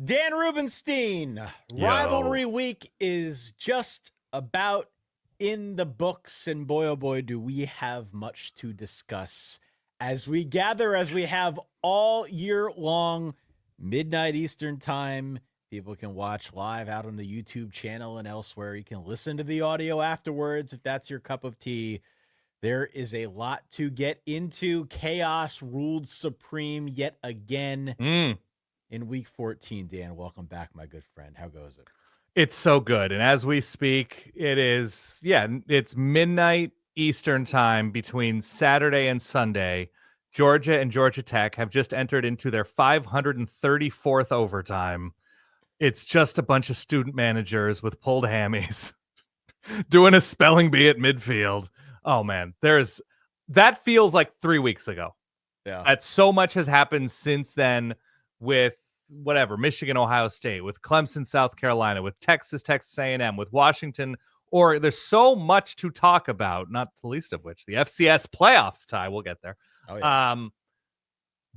Dan Rubenstein, Rivalry Week is just about in the books, and boy, oh boy, do we have much to discuss as we gather, as we have all year long, midnight Eastern time. People can watch live out on the YouTube channel and elsewhere. You can listen to the audio afterwards if that's your cup of tea. There is a lot to get into. Chaos ruled supreme yet again. In week 14, Dan, welcome back, my good friend. How goes it? It's so good. And as we speak, it's midnight Eastern time between Saturday and Sunday. Georgia and Georgia Tech have just entered into their 534th overtime. It's just a bunch of student managers with pulled hammies doing a spelling bee at midfield. Oh, man, that feels like 3 weeks ago. Yeah. That so much has happened since then with Michigan, Ohio State, with Clemson, South Carolina, with Texas A&M, with Washington. Or there's so much to talk about, not the least of which the FCS playoffs tie. We'll get there. Oh, yeah.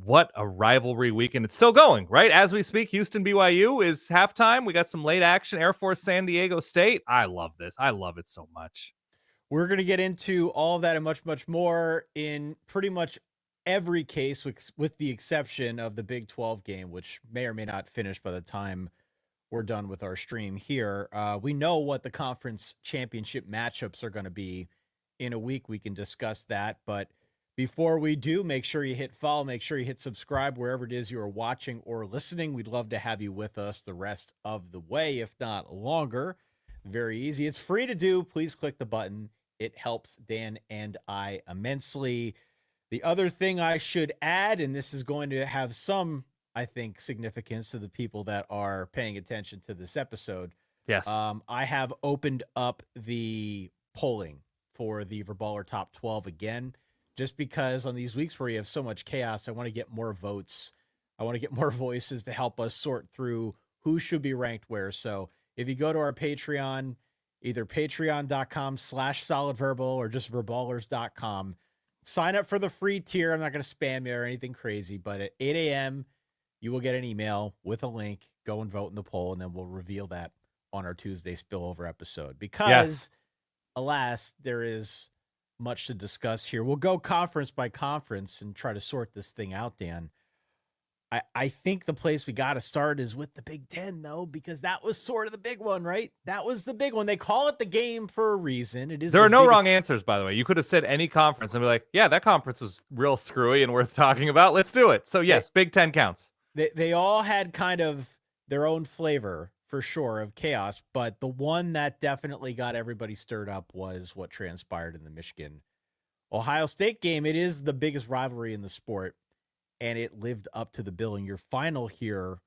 What a rivalry weekend. It's still going, right? As we speak, Houston BYU is halftime. We got some late action. Air Force San Diego State. I love this. I love it so much. We're going to get into all of that and much, much more in pretty much every case, with the exception of the Big 12 game, which may or may not finish by the time we're done with our stream here. We know what the conference championship matchups are going to be in a week. We can discuss that. But before we do, make sure you hit follow, make sure you hit subscribe wherever it is you are watching or listening. We'd love to have you with us the rest of the way, if not longer. Very easy. It's free to do. Please click the button. It helps Dan and I immensely. The other thing I should add, and this is going to have some, I think, significance to the people that are paying attention to this episode. Yes. I have opened up the polling for the Verballer Top 12 again, just because on these weeks where you have so much chaos, I want to get more votes. I want to get more voices to help us sort through who should be ranked where. So if you go to our Patreon, either patreon.com/solidverbal or just verballers.com, sign up for the free tier. I'm not going to spam you or anything crazy, but at 8 a.m., you will get an email with a link. Go and vote in the poll, and then we'll reveal that on our Tuesday spillover episode. Because, alas, there is much to discuss here. We'll go conference by conference and try to sort this thing out, Dan. I think the place we got to start is with the Big Ten, though, because that was sort of the big one, right? That was the big one. They call it the game for a reason. It is. There are no wrong answers, by the way. You could have said any conference and be like, yeah, that conference was real screwy and worth talking about. Let's do it. So, yes, Big Ten counts. They all had kind of their own flavor, for sure, of chaos, but the one that definitely got everybody stirred up was what transpired in the Michigan-Ohio State game. It is the biggest rivalry in the sport, and it lived up to the billing. Your final here,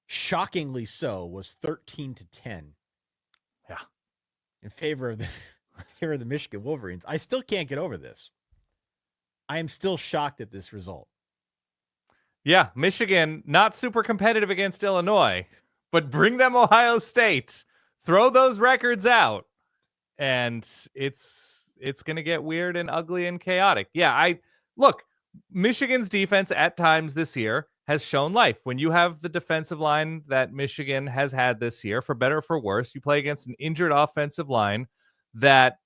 shockingly so, was 13-10. Yeah. In favor of the Michigan Wolverines. I still can't get over this. I am still shocked at this result. Yeah, Michigan, not super competitive against Illinois, but bring them Ohio State. Throw those records out, and it's going to get weird and ugly and chaotic. Yeah, look, Michigan's defense at times this year has shown life. When you have the defensive line that Michigan has had this year, for better or for worse, you play against an injured offensive line that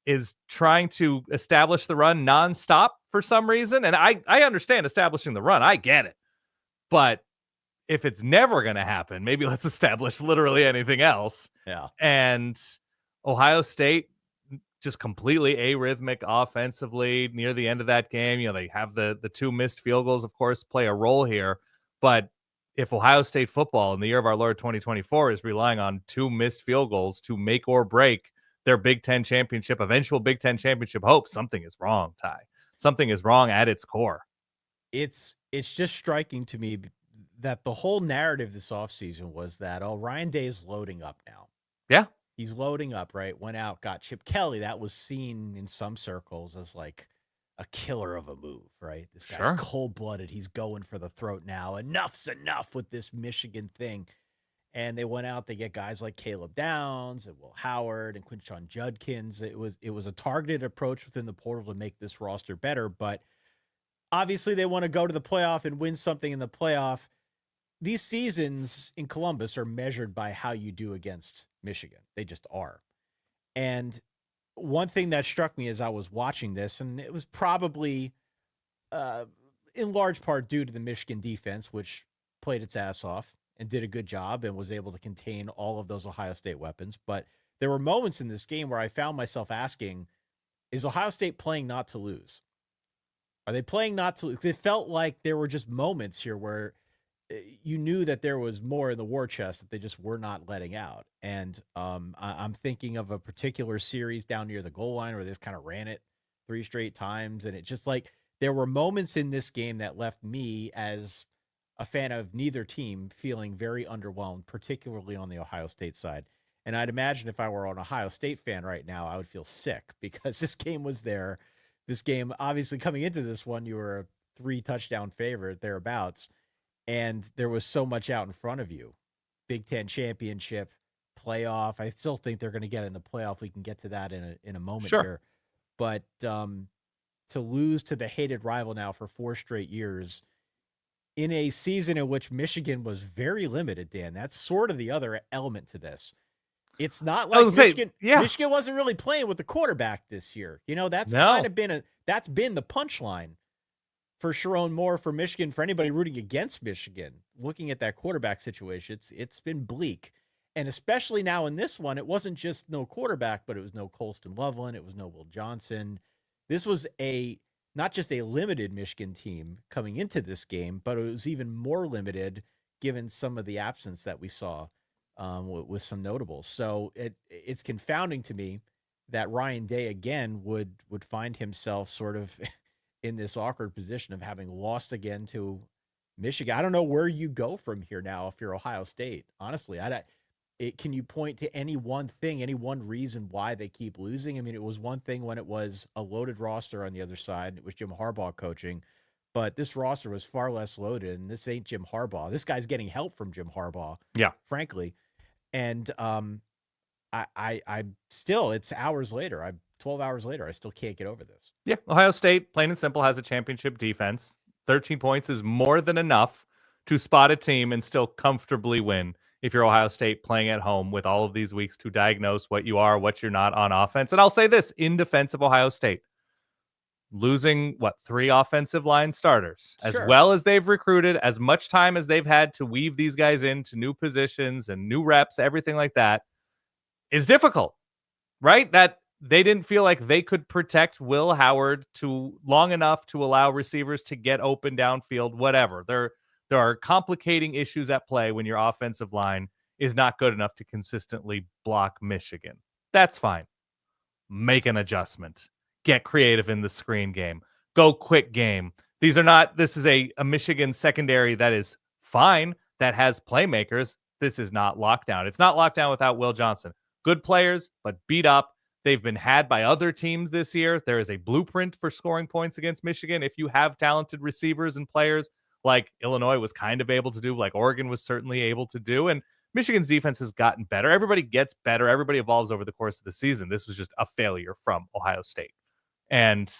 is trying to establish the run nonstop for some reason. And I understand establishing the run. I get it. But if it's never going to happen, maybe let's establish literally anything else. Yeah. And Ohio State just completely arrhythmic offensively near the end of that game. You know, they have the two missed field goals, of course, play a role here. But if Ohio State football in the year of our Lord 2024 is relying on two missed field goals to make or break their Big Ten championship, eventual Big Ten championship hope, something is wrong, Ty. Something is wrong at its core. It's just striking to me that the whole narrative this offseason was that, Ryan Day's loading up now. Yeah. He's loading up, right? Went out, got Chip Kelly. That was seen in some circles as like a killer of a move, right? This guy's cold-blooded. He's going for the throat now. Enough's enough with this Michigan thing. And they went out, they get guys like Caleb Downs and Will Howard and Quinshon Judkins. It was a targeted approach within the portal to make this roster better, but obviously they want to go to the playoff and win something in the playoff. these seasons in Columbus are measured by how you do against Michigan. They just are. And one thing that struck me as I was watching this, and it was probably in large part due to the Michigan defense, which played its ass off and did a good job and was able to contain all of those Ohio State weapons. But there were moments in this game where I found myself asking, is Ohio State playing not to lose? Are they playing not to lose? It felt like there were just moments here where you knew that there was more in the war chest that they just were not letting out. And I'm thinking of a particular series down near the goal line where they just kind of ran it 3 straight times. And it just like there were moments in this game that left me as a fan of neither team feeling very underwhelmed, particularly on the Ohio State side. And I'd imagine if I were an Ohio State fan right now, I would feel sick because this game was there. This game, obviously coming into this one, you were a 3 touchdown favorite thereabouts. And there was so much out in front of you. Big Ten championship, playoff. I still think they're going to get in the playoff. We can get to that in a moment here. But to lose to the hated rival now for 4 straight years in a season in which Michigan was very limited, Dan, that's sort of the other element to this. It's not like Michigan wasn't really playing with the quarterback this year. You know, that's kind of been that's been the punchline for Sharon Moore, for Michigan, for anybody rooting against Michigan, looking at that quarterback situation, it's been bleak. And especially now in this one, it wasn't just no quarterback, but it was no Colston Loveland. It was no Will Johnson. This was not just a limited Michigan team coming into this game, but it was even more limited given some of the absence that we saw with some notables. So it's confounding to me that Ryan Day again would find himself sort of in this awkward position of having lost again to Michigan. I don't know where you go from here now if you're Ohio State. Honestly, can you point to any one thing, any one reason why they keep losing? I mean, it was one thing when it was a loaded roster on the other side. It was Jim Harbaugh coaching, but this roster was far less loaded, and this ain't Jim Harbaugh. This guy's getting help from Jim Harbaugh, frankly. And I still, it's hours later. 12 hours later, I still can't get over this. Yeah, Ohio State, plain and simple, has a championship defense. 13 points is more than enough to spot a team and still comfortably win if you're Ohio State playing at home with all of these weeks to diagnose what you are, what you're not on offense. And I'll say this, in defense of Ohio State, losing, 3 offensive line starters, as well as they've recruited, as much time as they've had to weave these guys into new positions and new reps, everything like that, is difficult, right? That they didn't feel like they could protect Will Howard long enough to allow receivers to get open downfield, whatever. There are complicating issues at play when your offensive line is not good enough to consistently block Michigan. That's fine. Make an adjustment. Get creative in the screen game. Go quick game. This is a Michigan secondary that is fine, that has playmakers. This is not lockdown. It's not lockdown without Will Johnson. Good players, but beat up. They've been had by other teams this year. There is a blueprint for scoring points against Michigan. If you have talented receivers and players like Illinois was kind of able to do, like Oregon was certainly able to do, and Michigan's defense has gotten better. Everybody gets better. Everybody evolves over the course of the season. This was just a failure from Ohio State. And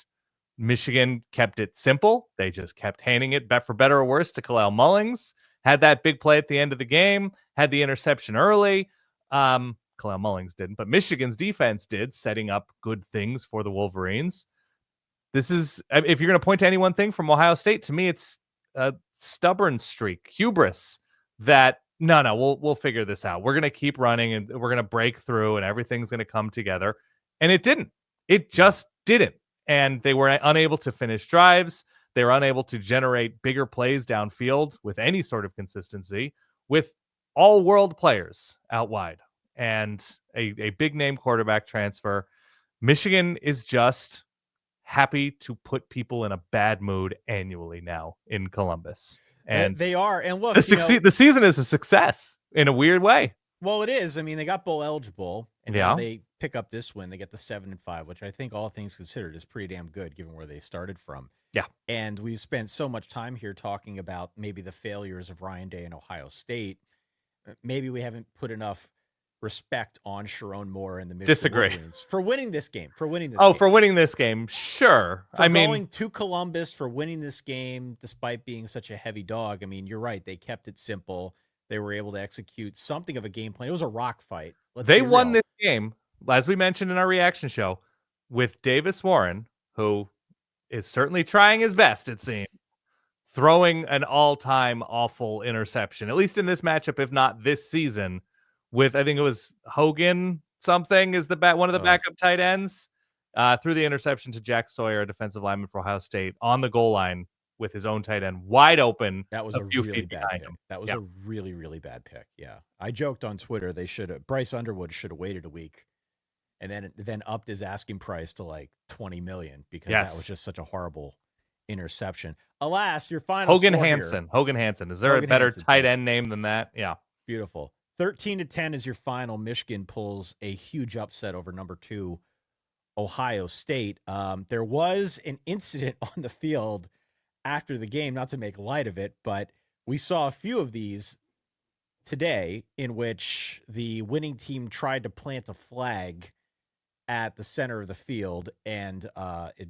Michigan kept it simple. They just kept handing it, for better or worse, to Kalel Mullings. Had that big play at the end of the game. Had the interception early. Kalel Mullings didn't, but Michigan's defense did, setting up good things for the Wolverines. This is, if you're going to point to any one thing from Ohio State, to me, it's a stubborn streak, hubris that, we'll figure this out. We're going to keep running and we're going to break through and everything's going to come together. And it didn't. It just didn't. And they were unable to finish drives. They were unable to generate bigger plays downfield with any sort of consistency, with all world players out wide and a big name quarterback transfer. Michigan is just happy to put people in a bad mood annually now in Columbus. And they are. And look, the season is a success in a weird way. Well, it is. I mean, they got bowl eligible, and now they pick up this win. They get the 7-5, which I think, all things considered, is pretty damn good given where they started from. Yeah. And we've spent so much time here talking about maybe the failures of Ryan Day and Ohio State. Maybe we haven't put enough respect on Sharon Moore and the Michigan Disagree. Wolverines for winning this game. For winning this game, sure. For going to Columbus, for winning this game, despite being such a heavy dog. I mean, you're right. They kept it simple. They were able to execute something of a game plan. It was a rock fight. They won this game, as we mentioned in our reaction show, with Davis Warren, who is certainly trying his best, it seems, throwing an all-time awful interception, at least in this matchup, if not this season, with, I think it was Hogan something is one of the backup tight ends, threw the interception to Jack Sawyer, a defensive lineman for Ohio State, on the goal line with his own tight end wide open. That was a really bad pick. That was a really, really bad pick. Yeah. I joked on Twitter Bryce Underwood should have waited a week and then upped his asking price to like $20 million because that was just such a horrible interception. Alas, your final Hogan score Hansen. Here, Hogan Hansen. Is there a better tight end name than that? Yeah. Beautiful. 13-10 is your final. Michigan pulls a huge upset over number 2 Ohio State. There was an incident on the field after the game, not to make light of it, but we saw a few of these today in which the winning team tried to plant a flag at the center of the field, and it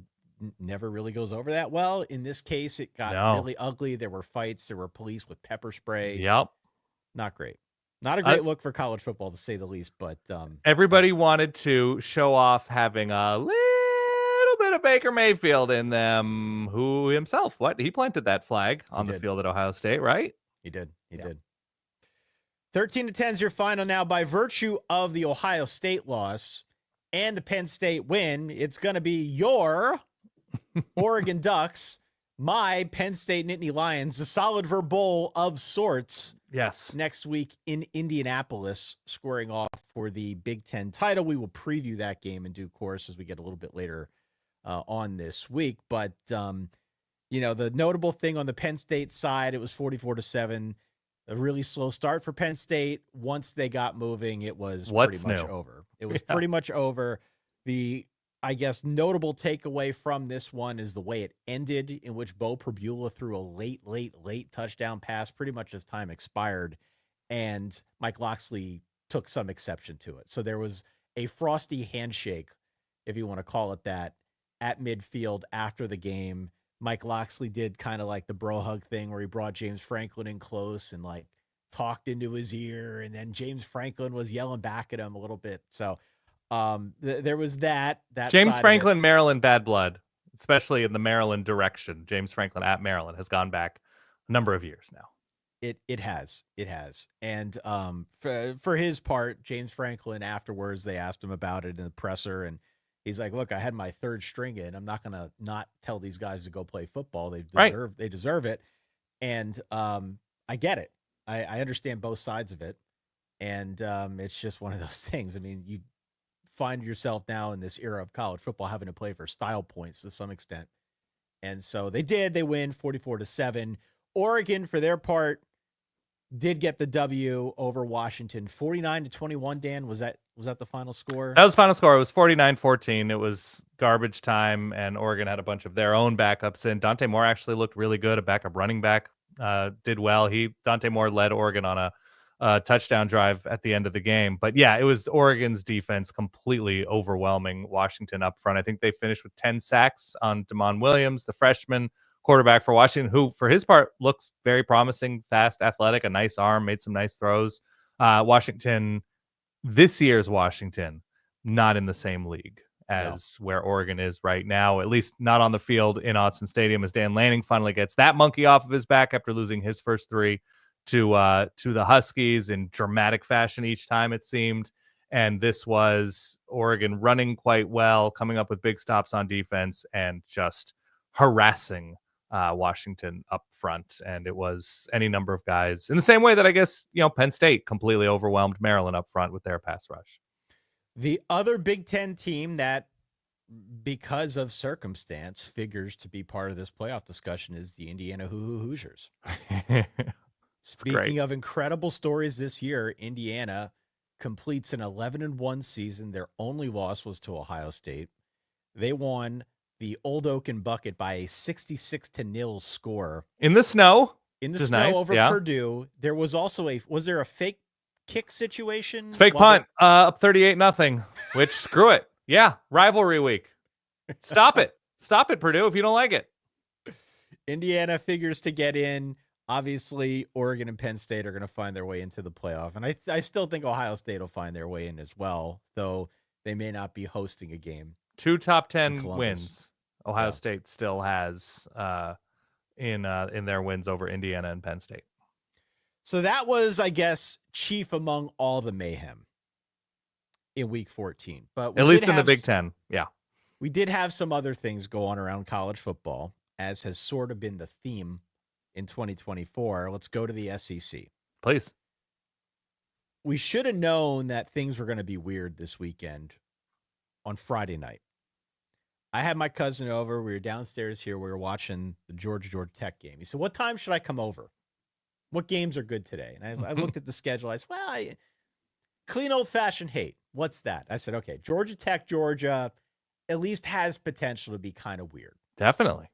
never really goes over that well. In this case, it got really ugly. There were fights. There were police with pepper spray. Yep. Not great. Not a great look for college football, to say the least. But everybody wanted to show off having a little bit of Baker Mayfield in them, who himself, he planted that flag on the field at Ohio State, right? He did. He did. 13-10 is your final now. By virtue of the Ohio State loss and the Penn State win, it's going to be your Oregon Ducks, my Penn State Nittany Lions, a solid bowl of sorts. Yes. Next week in Indianapolis, squaring off for the Big Ten title. We will preview that game in due course as we get a little bit later on this week. But, the notable thing on the Penn State side, it was 44-7. A really slow start for Penn State. Once they got moving, it was pretty much over. It was pretty much over. The, I guess, notable takeaway from this one is the way it ended, in which Bo Prabula threw a late touchdown pass pretty much as time expired, and Mike Locksley took some exception to it. So there was a frosty handshake, if you want to call it that, at midfield after the game. Mike Locksley did kind of like the bro hug thing where he brought James Franklin in close and like talked into his ear, and then James Franklin was yelling back at him a little bit. So there was that James Franklin, Maryland bad blood, especially in the Maryland direction. James Franklin at Maryland has gone back a number of years now. It has. And for his part, James Franklin, afterwards, they asked him about it in the presser, and he's like, look, I had my third string in. I'm not going to not tell these guys to go play football. They deserve it. And I get it. I understand both sides of it. And it's just one of those things. I mean, you find yourself now in this era of college football having to play for style points to some extent. And so they did. They win 44-7. Oregon, for their part, did get the W over Washington. 49-21, Dan, was that the final score? That was the final score. It was 49-14. It was garbage time, and Oregon had a bunch of their own backups in. Dante Moore actually looked really good. A backup running back did well. Dante Moore led Oregon on a touchdown drive at the end of the game. But yeah, it was Oregon's defense completely overwhelming Washington up front. I think they finished with 10 sacks on Damon Williams, the freshman quarterback for Washington, who for his part looks very promising, fast, athletic, a nice arm, made some nice throws. Washington, this year's Washington, not in the same league as where Oregon is right now, at least not on the field in Autzen Stadium, as Dan Lanning finally gets that monkey off of his back after losing his first 3 to the Huskies in dramatic fashion each time, it seemed. And this was Oregon running quite well, coming up with big stops on defense, and just harassing Washington up front. And it was any number of guys in the same way that I guess, Penn State completely overwhelmed Maryland up front with their pass rush. The other Big Ten team that, because of circumstance, figures to be part of this playoff discussion is the Indiana Hoosiers. Speaking of incredible stories this year, Indiana completes an 11-1 season. Their only loss was to Ohio State. They won the Old Oaken Bucket by a 66-0 score in the snow. Over Purdue. There was also was there a fake kick situation? It's fake punt. Up 38-0. Which screw it. Yeah, rivalry week. Stop it. Stop it, Purdue, if you don't like it. Indiana figures to get in. Obviously, Oregon and Penn State are going to find their way into the playoff. And I still think Ohio State will find their way in as well, though they may not be hosting a game. 2 top 10 wins Ohio State still has in their wins over Indiana and Penn State. So that was, I guess, chief among all the mayhem in Week 14. But at least in the Big Ten, yeah. We did have some other things go on around college football, as has sort of been the theme in 2024. Let's go to the SEC. Please. We should have known that things were going to be weird this weekend on Friday night. I had my cousin over. We were downstairs here. We were watching the Georgia Tech game. He said, what time should I come over? What games are good today? And I looked at the schedule. I said, well, clean old-fashioned hate. What's that? I said, okay, Georgia Tech, Georgia at least has potential to be kind of weird. Definitely.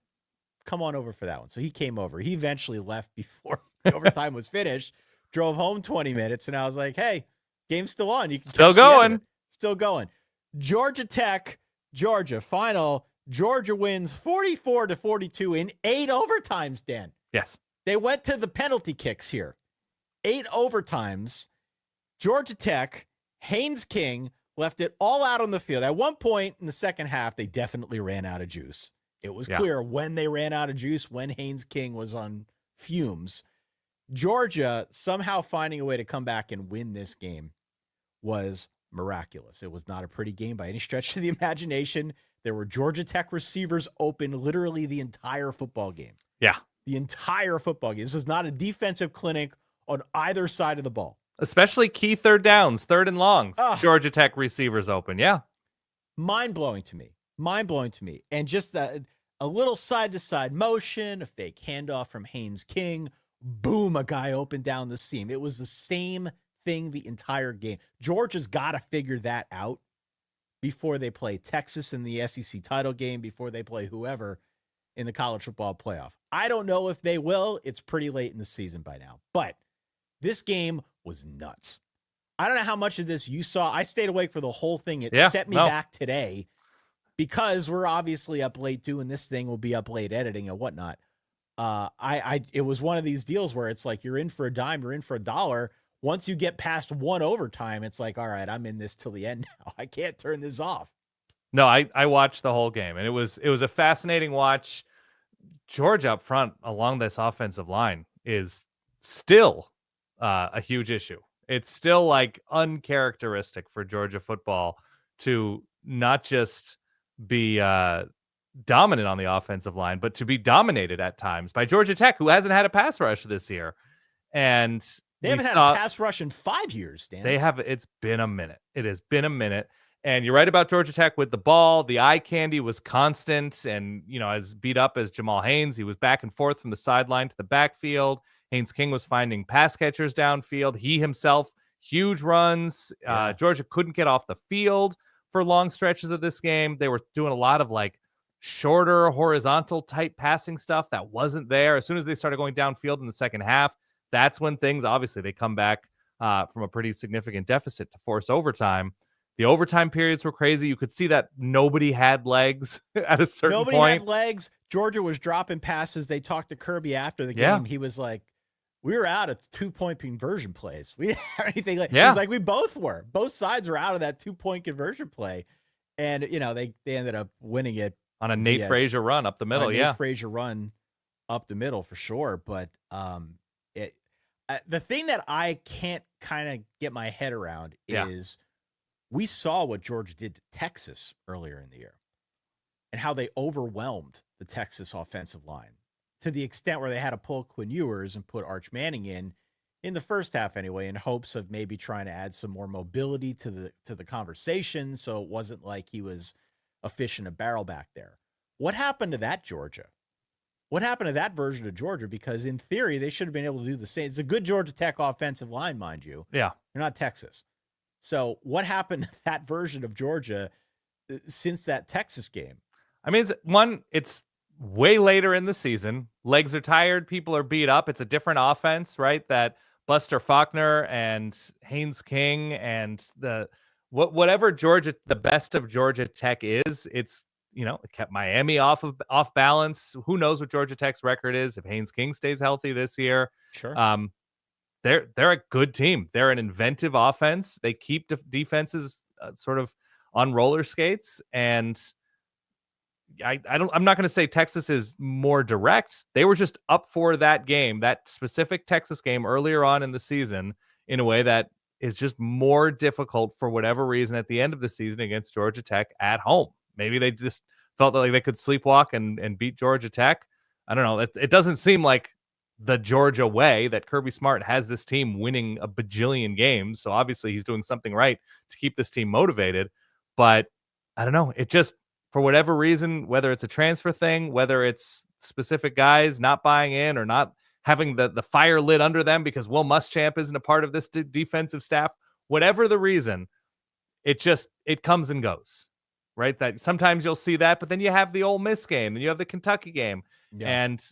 Come on over for that one. So he came over. He eventually left before overtime was finished, drove home 20 minutes, and I was like, hey, game's still on. You can still going. Still going. Georgia Tech, Georgia. Final. Georgia wins 44-42 in 8 overtimes, Dan. Yes. They went to the penalty kicks here. 8 overtimes. Georgia Tech, Haynes King left it all out on the field. At one point in the second half, they definitely ran out of juice. It was clear when they ran out of juice, when Haynes King was on fumes. Georgia somehow finding a way to come back and win this game was miraculous. It was not a pretty game by any stretch of the imagination. There were Georgia Tech receivers open literally the entire football game. Yeah. The entire football game. This is not a defensive clinic on either side of the ball. Especially key third downs, third and longs. Georgia Tech receivers open. Yeah. Mind-blowing to me. Mind-blowing to me. And just a little side-to-side motion, a fake handoff from Haynes King. Boom, a guy opened down the seam. It was the same thing the entire game. Georgia's got to figure that out before they play Texas in the SEC title game, before they play whoever in the college football playoff. I don't know if they will. It's pretty late in the season by now. But this game was nuts. I don't know how much of this you saw. I stayed awake for the whole thing. It set me back today because we're obviously up late too, and this thing will be up late editing and whatnot. It was one of these deals where it's like you're in for a dime, you're in for a dollar. Once you get past one overtime, it's like, all right, I'm in this till the end now. I can't turn this off. No, I watched the whole game, and it was a fascinating watch. Georgia up front along this offensive line is still a huge issue. It's still like uncharacteristic for Georgia football to not just be dominant on the offensive line, but to be dominated at times by Georgia Tech, who hasn't had a pass rush this year. And they haven't had a pass rush in 5 years, Dan. They have. It's been a minute. It has been a minute. And you're right about Georgia Tech with the ball. The eye candy was constant. And, as beat up as Jamal Haynes, he was back and forth from the sideline to the backfield. Haynes King was finding pass catchers downfield. He himself, huge runs. Yeah. Georgia couldn't get off the field for long stretches of this game. They were doing a lot of shorter horizontal type passing stuff that wasn't there. As soon as they started going downfield in the second half, that's when things, obviously, they come back from a pretty significant deficit to force overtime. The overtime periods were crazy. You could see that nobody had legs at a certain point. Nobody had legs. Georgia was dropping passes. They talked to Kirby after the game. He was like, we were out of 2-point conversion plays. We didn't have anything like. It was like we both were. Both sides were out of that 2-point conversion play. And, they ended up winning it. On a Nate Frazier run up the middle, Nate Frazier run up the middle for sure. But the thing that I can't kind of get my head around is we saw what Georgia did to Texas earlier in the year and how they overwhelmed the Texas offensive line to the extent where they had to pull Quinn Ewers and put Arch Manning in the first half anyway, in hopes of maybe trying to add some more mobility to the conversation. So it wasn't like he was a fish in a barrel back there. What happened to that Georgia? What happened to that version of Georgia? Because in theory, they should have been able to do the same. It's a good Georgia Tech offensive line, mind you. Yeah. You're not Texas. So what happened to that version of Georgia since that Texas game? I mean, it's way later in the season. Legs are tired. People are beat up. It's a different offense, right? But Buster Faulkner and Haynes King and whatever Georgia, the best of Georgia Tech is, it's, it kept Miami off balance. Who knows what Georgia Tech's record is if Haynes King stays healthy this year? Sure. They're a good team. They're an inventive offense. They keep defenses sort of on roller skates, and I'm not going to say Texas is more direct. They were just up for that game, that specific Texas game earlier on in the season, in a way that is just more difficult for whatever reason at the end of the season against Georgia Tech at home. Maybe they just felt like they could sleepwalk and beat Georgia Tech. I don't know. It doesn't seem like the Georgia way that Kirby Smart has this team winning a bajillion games. So obviously he's doing something right to keep this team motivated. But I don't know. It just, for whatever reason, whether it's a transfer thing, whether it's specific guys not buying in or not having the fire lit under them because Will Muschamp isn't a part of this defensive staff, whatever the reason, it comes and goes, right? That sometimes you'll see that, but then you have the Ole Miss game and you have the Kentucky game. Yeah. And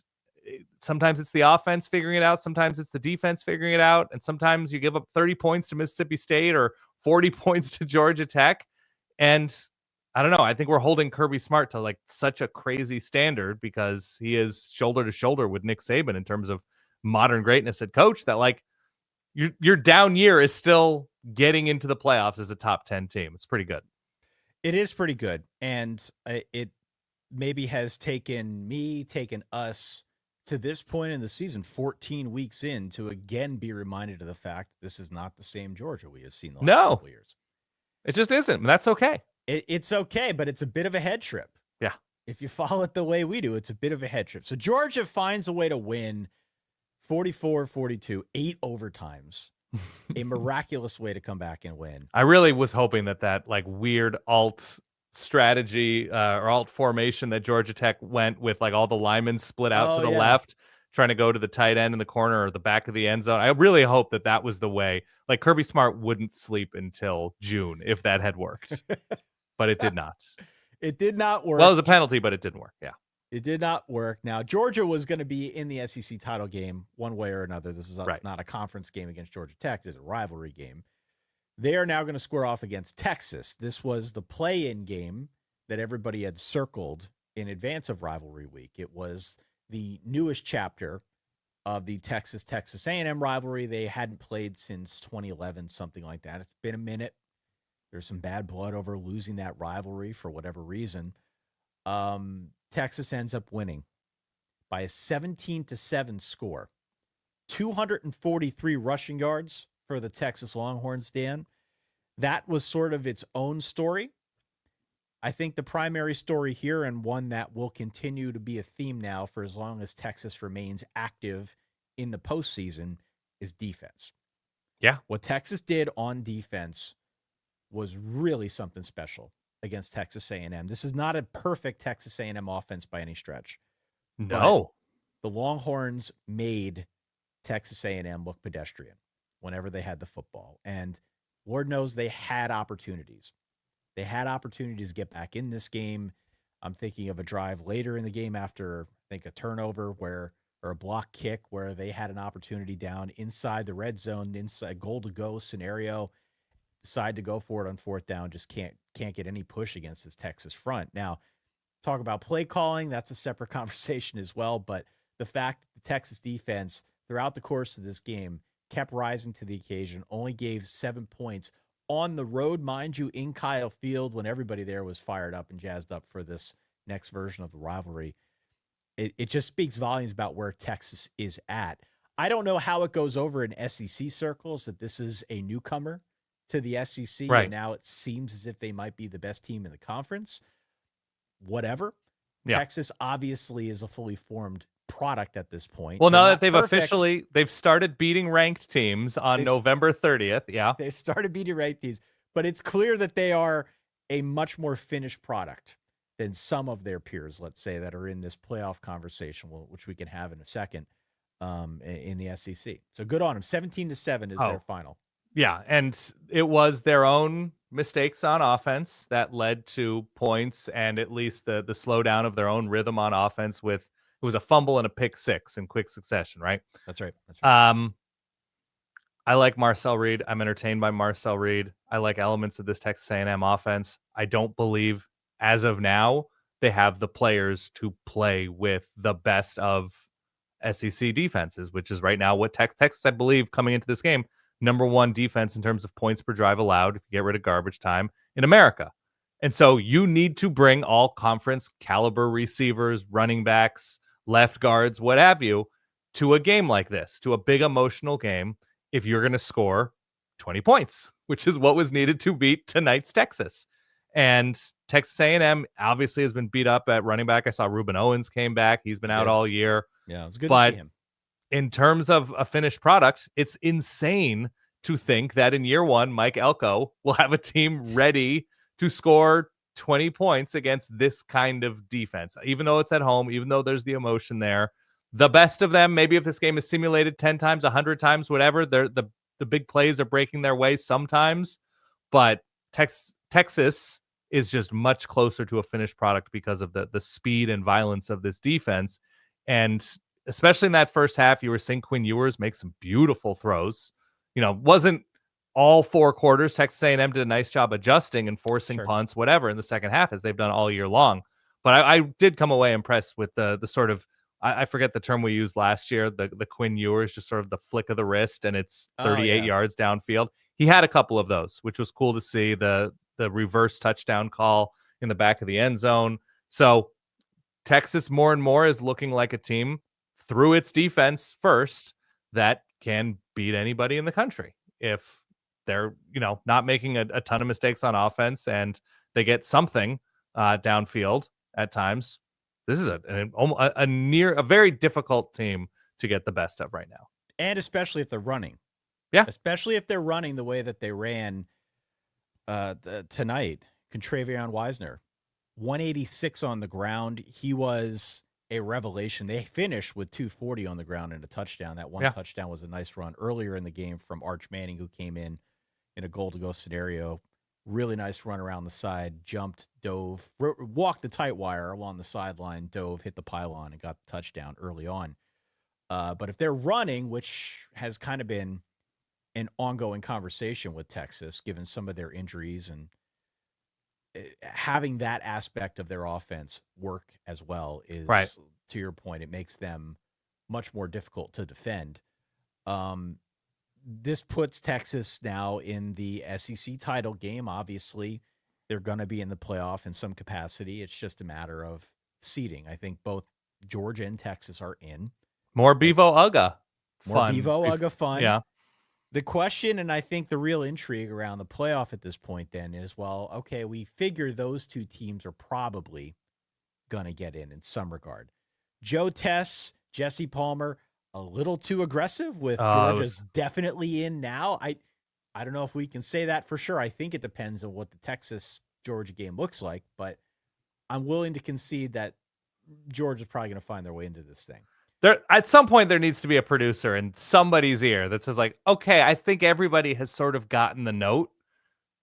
sometimes it's the offense figuring it out. Sometimes it's the defense figuring it out. And sometimes you give up 30 points to Mississippi State or 40 points to Georgia Tech. And I don't know. I think we're holding Kirby Smart to like such a crazy standard because he is shoulder to shoulder with Nick Saban in terms of modern greatness at coach, that like your down year is still getting into the playoffs as a top 10 team. It's pretty good. It is pretty good. And it maybe has taken us to this point in the season, 14 weeks in, to again be reminded of the fact that this is not the same Georgia we have seen the last couple years. It just isn't. That's okay. It's okay, but it's a bit of a head trip. Yeah. If you follow it the way we do, it's a bit of a head trip. So Georgia finds a way to win 44-42, 8 overtimes, a miraculous way to come back and win. I really was hoping that like weird alt strategy or alt formation that Georgia Tech went with, like all the linemen split out to the left, trying to go to the tight end in the corner or the back of the end zone. I really hope that was the way. Like Kirby Smart wouldn't sleep until June if that had worked. But it did not. It did not work. Well, it was a penalty, but it didn't work. Yeah. It did not work. Now, Georgia was going to be in the SEC title game one way or another. This is not a conference game against Georgia Tech. It is a rivalry game. They are now going to square off against Texas. This was the play-in game that everybody had circled in advance of rivalry week. It was the newest chapter of the Texas A&M rivalry. They hadn't played since 2011, something like that. It's been a minute. There's some bad blood over losing that rivalry for whatever reason. Texas ends up winning by a 17-7 score. 243 rushing yards for the Texas Longhorns, Dan. That was sort of its own story. I think the primary story here, and one that will continue to be a theme now for as long as Texas remains active in the postseason, is defense. Yeah. What Texas did on defense was really something special against Texas A&M. This is not a perfect Texas A&M offense by any stretch. No. The Longhorns made Texas A&M look pedestrian whenever they had the football. And Lord knows they had opportunities. They had opportunities to get back in this game. I'm thinking of a drive later in the game after, I think, a turnover or a block kick where they had an opportunity down inside the red zone, inside goal to go scenario. Decide to go for it on fourth down, just can't get any push against this Texas front. Now, talk about play calling, that's a separate conversation as well, but the fact that the Texas defense throughout the course of this game kept rising to the occasion, only gave 7 points on the road, mind you, in Kyle Field, when everybody there was fired up and jazzed up for this next version of the rivalry. It just speaks volumes about where Texas is at. I don't know how it goes over in SEC circles that this is a newcomer to the SEC, right. And now it seems as if they might be the best team in the conference. Whatever. Yeah. Texas obviously is a fully formed product at this point. Well, now that they've started beating ranked teams on November 30th. Yeah. They've started beating ranked teams, but it's clear that they are a much more finished product than some of their peers, let's say, that are in this playoff conversation, which we can have in a second, in the SEC. So good on them. 17-7 is their final. Yeah, and it was their own mistakes on offense that led to points and at least the slowdown of their own rhythm on offense with it was a fumble and a pick six in quick succession, right? That's right. I like Marcel Reed. I'm entertained by Marcel Reed. I like elements of this Texas A&M offense. I don't believe, as of now, they have the players to play with the best of SEC defenses, which is right now what Texas, I believe, coming into this game, number one defense in terms of points per drive allowed, if you get rid of garbage time, in America. And so you need to bring all conference caliber receivers, running backs, left guards, what have you, to a game like this, to a big emotional game, if you're going to score 20 points, which is what was needed to beat tonight's Texas. And Texas A&M obviously has been beat up at running back. I saw Reuben Owens came back. He's been out all year. Yeah, it's good to But see him. in terms of a finished product, it's insane to think that in year one, Mike Elko will have a team ready to score 20 points against this kind of defense, even though it's at home, even though there's the emotion there. The best of them, maybe if this game is simulated 10 times, 100 times, whatever, the big plays are breaking their way sometimes. But Texas is just much closer to a finished product because of the speed and violence of this defense. And especially in that first half, you were seeing Quinn Ewers make some beautiful throws. Wasn't all 4 quarters. Texas A&M did a nice job adjusting and forcing punts, whatever, in the second half, as they've done all year long. But I did come away impressed with the sort of, I forget the term we used last year, the Quinn Ewers, just sort of the flick of the wrist, and it's 38 yards downfield. He had a couple of those, which was cool to see. The reverse touchdown call in the back of the end zone. So Texas more and more is looking like a team through its defense first that can beat anybody in the country if they're not making a ton of mistakes on offense and they get something downfield at times. This is a very difficult team to get the best of right now, and especially if they're running. Yeah, especially if they're running the way that they ran tonight. Contravion Wisner, 186 on the ground. He was a revelation. They finished with 240 on the ground and a touchdown. That one touchdown was a nice run earlier in the game from Arch Manning, who came in a goal-to-go scenario. Really nice run around the side, jumped, dove, walked the tight wire along the sideline, dove, hit the pylon, and got the touchdown early on. But if they're running, which has kind of been an ongoing conversation with Texas, given some of their injuries, and having that aspect of their offense work as well is, right, to your point, it makes them much more difficult to defend. This puts Texas now in the SEC title game. Obviously, they're going to be in the playoff in some capacity. It's just a matter of seeding. I think both Georgia and Texas are in. More Bevo Ugga fun. More Bevo Ugga fun. Yeah. The question, and I think the real intrigue around the playoff at this point then is, well, okay, we figure those two teams are probably going to get in some regard. Joe Tess, Jesse Palmer, a little too aggressive with Georgia's definitely in now. I don't know if we can say that for sure. I think it depends on what the Texas-Georgia game looks like, but I'm willing to concede that Georgia's probably going to find their way into this thing. There, at some point, there needs to be a producer in somebody's ear that says, like, okay, I think everybody has sort of gotten the note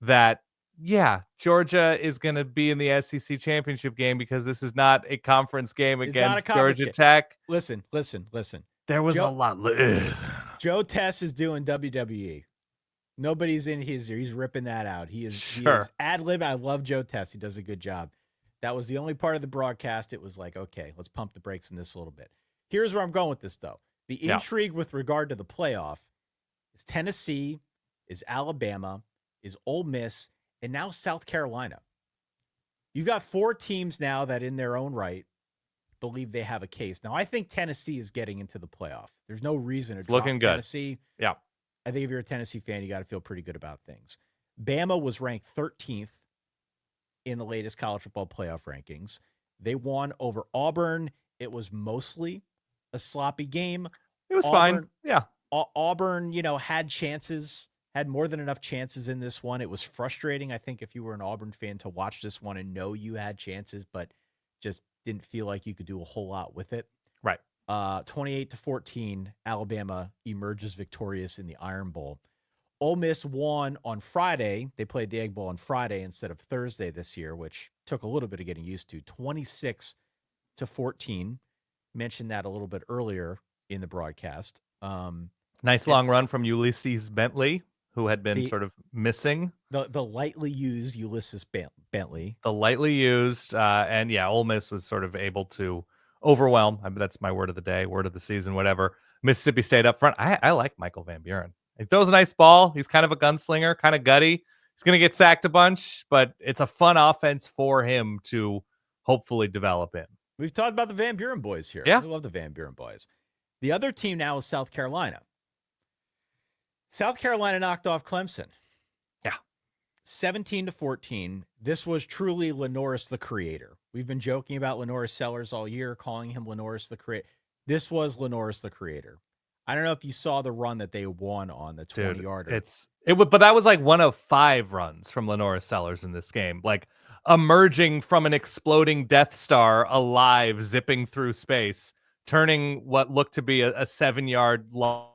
that, yeah, Georgia is going to be in the SEC championship game because this is not a conference game against Georgia Tech. Listen. There was a lot. Joe Tess is doing WWE. Nobody's in his ear. He's ripping that out. He is ad-lib. I love Joe Tess. He does a good job. That was the only part of the broadcast. It was like, okay, let's pump the brakes in this a little bit. Here's where I'm going with this, though. The intrigue with regard to the playoff is Tennessee, is Alabama, is Ole Miss, and now South Carolina. You've got 4 teams now that in their own right believe they have a case. Now, I think Tennessee is getting into the playoff. There's no reason to drop Tennessee. Yeah. I think if you're a Tennessee fan, you got to feel pretty good about things. Bama was ranked 13th in the latest college football playoff rankings. They won over Auburn. It was mostly a sloppy game. It was fine. Yeah. Auburn, had chances, had more than enough chances in this one. It was frustrating, I think, if you were an Auburn fan to watch this one and know you had chances, but just didn't feel like you could do a whole lot with it. Right. 28-14, Alabama emerges victorious in the Iron Bowl. Ole Miss won on Friday. They played the Egg Bowl on Friday instead of Thursday this year, which took a little bit of getting used to. 26-14. Mentioned that a little bit earlier in the broadcast. Nice long run from Ulysses Bentley, who had been sort of missing. The lightly used Ulysses Bentley. The lightly used, and yeah, Ole Miss was sort of able to overwhelm. I mean, that's my word of the day, word of the season, whatever. Mississippi State up front. I like Michael Van Buren. He throws a nice ball. He's kind of a gunslinger, kind of gutty. He's going to get sacked a bunch, but it's a fun offense for him to hopefully develop in. We've talked about the Van Buren boys here. Yeah. We love the Van Buren boys. The other team now is South Carolina. South Carolina knocked off Clemson. Yeah. 17-14. This was truly Lenoris the creator. We've been joking about Lenoris Sellers all year, calling him Lenoris the creator. This was Lenoris the creator. I don't know if you saw the run that they won on the 20-yarder. But that was like one of 5 runs from Lenoris Sellers in this game. Like emerging from an exploding Death Star alive, zipping through space, turning what looked to be a 7-yard long.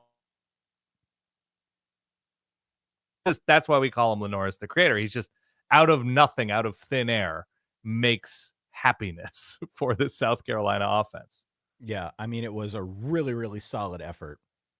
That's why we call him Lenoris the creator. He's just out of nothing, out of thin air, makes happiness for the South Carolina offense. Yeah, I mean, it was a really, really solid effort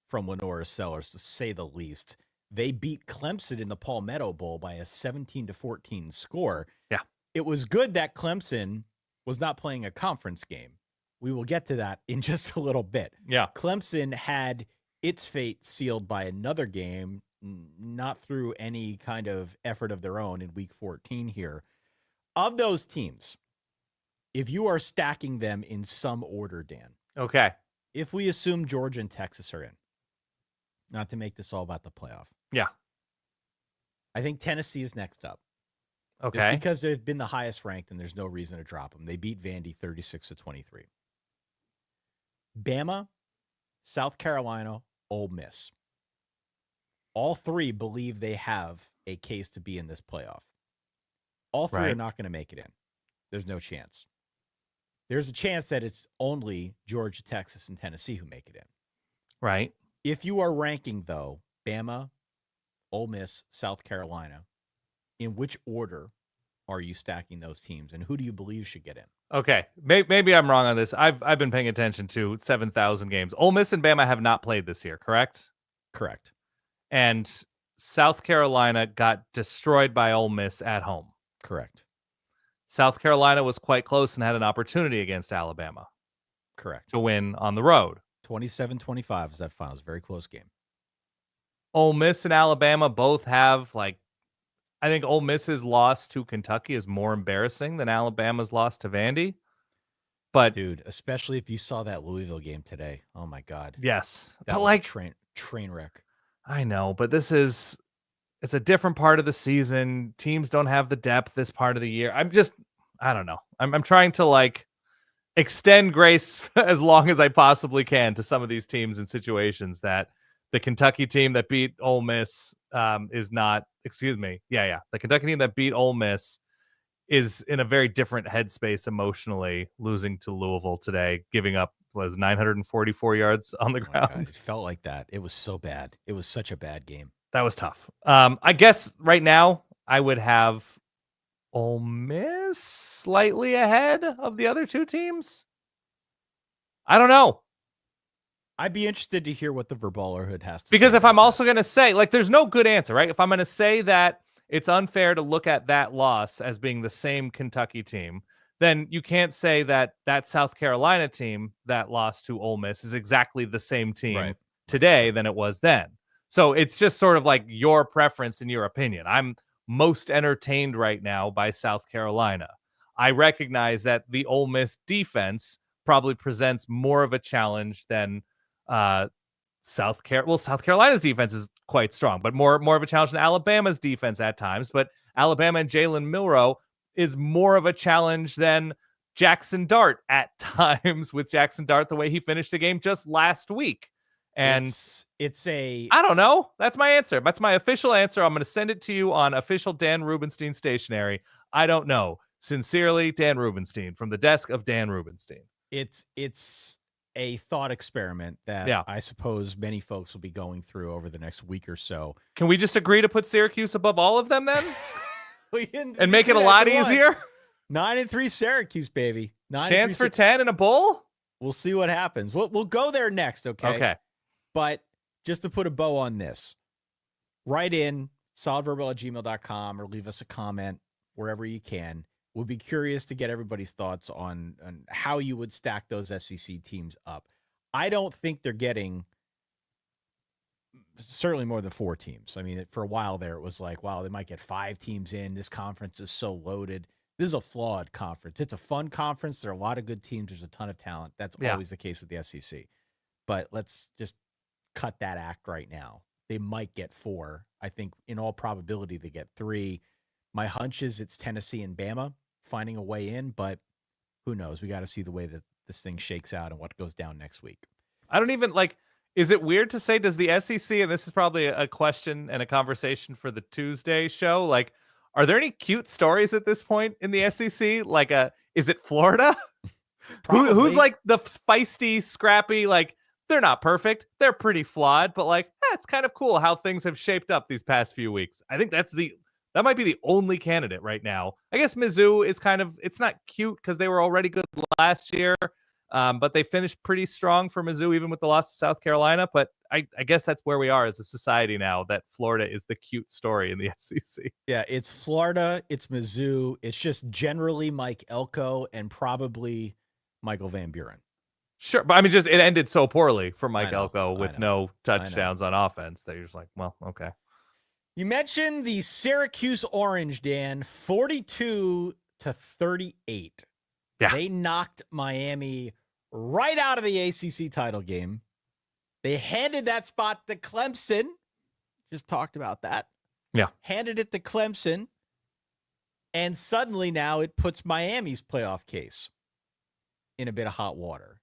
from Lenoris Sellers, to say the least. They beat Clemson in the Palmetto Bowl by a 17-14 score. Yeah. It was good that Clemson was not playing a conference game. We will get to that in just a little bit. Yeah. Clemson had its fate sealed by another game, not through any kind of effort of their own in week 14 here. Of those teams, if you are stacking them in some order, Dan. Okay. If we assume Georgia and Texas are in, not to make this all about the playoff. Yeah. I think Tennessee is next up. Okay. Just because they've been the highest ranked and there's no reason to drop them. They beat Vandy 36-23. Bama, South Carolina, Ole Miss. All 3 believe they have a case to be in this playoff. All 3 are not going to make it in. There's no chance. There's a chance that it's only Georgia, Texas, and Tennessee who make it in. Right. If you are ranking, though, Bama, Ole Miss, South Carolina, in which order are you stacking those teams, and who do you believe should get in? Okay. Maybe I'm wrong on this. I've been paying attention to 7,000 games. Ole Miss and Bama have not played this year, correct? Correct. And South Carolina got destroyed by Ole Miss at home. Correct. South Carolina was quite close and had an opportunity against Alabama. Correct. To win on the road. 27-25 is that final. It's a very close game. Ole Miss and Alabama both have, I think Ole Miss's loss to Kentucky is more embarrassing than Alabama's loss to Vandy. But dude, especially if you saw that Louisville game today. Oh my God. Yes. That was a train wreck. I know, but it's a different part of the season. Teams don't have the depth this part of the year. I don't know. I'm trying to extend grace as long as I possibly can to some of these teams and situations that the Kentucky team that beat Ole Miss is not, the Kentucky team that beat Ole Miss is in a very different headspace emotionally, losing to Louisville today, giving up 944 yards on the ground. God, it felt like that. It was so bad. It was such a bad game. That was tough. I guess right now I would have Ole Miss slightly ahead of the other 2 teams. I don't know. I'd be interested to hear what the Verballerhood has to say. Because if I'm also going to say, there's no good answer, right? If I'm going to say that it's unfair to look at that loss as being the same Kentucky team, then you can't say that South Carolina team that lost to Ole Miss is exactly the same team today than it was then. So it's just sort of like your preference and your opinion. I'm most entertained right now by South Carolina. I recognize that the Ole Miss defense probably presents more of a challenge than South Carolina's defense is quite strong, but more of a challenge than Alabama's defense at times. But Alabama and Jalen Milroe is more of a challenge than Jackson Dart at times, with Jackson Dart the way he finished the game just last week. And I don't know. That's my answer. That's my official answer. I'm going to send it to you on official Dan Rubenstein stationery. I don't know. Sincerely, Dan Rubenstein, from the desk of Dan Rubenstein. It's a thought experiment that I suppose many folks will be going through over the next week or so. Can we just agree to put Syracuse above all of them then? And make it a lot easier? 9-3 Syracuse, baby. Chance for 10 in a bowl? We'll see what happens. We'll go there next, okay? Okay. But just to put a bow on this, write in solidverbal@gmail.com or leave us a comment wherever you can. We'll be curious to get everybody's thoughts on how you would stack those SEC teams up. I don't think they're getting certainly more than 4 teams. I mean, for a while there, it was like, wow, they might get 5 teams in. This conference is so loaded. This is a flawed conference. It's a fun conference. There are a lot of good teams. There's a ton of talent. That's always the case with the SEC. But let's just cut that act right now. They might get 4. I think in all probability they get 3. My hunch is it's Tennessee and Bama finding a way in, but who knows? We got to see the way that this thing shakes out and what goes down next week. I don't even is it weird to say, does the SEC, and this is probably a question and a conversation for the Tuesday show, are there any cute stories at this point in the SEC? Is it Florida? Who's the feisty, scrappy, they're not perfect. They're pretty flawed, but it's kind of cool how things have shaped up these past few weeks. I think that might be the only candidate right now. I guess Mizzou is it's not cute because they were already good last year, but they finished pretty strong for Mizzou, even with the loss to South Carolina. But I guess that's where we are as a society now, that Florida is the cute story in the SEC. Yeah, it's Florida, it's Mizzou, it's just generally Mike Elko and probably Michael Van Buren. Sure, but I mean, just it ended so poorly for Mike Elko with no touchdowns on offense that you're just like, well, okay. You mentioned the Syracuse Orange, Dan, 42-38. Yeah. They knocked Miami right out of the ACC title game. They handed that spot to Clemson. Just talked about that. Yeah. Handed it to Clemson. And suddenly now it puts Miami's playoff case in a bit of hot water.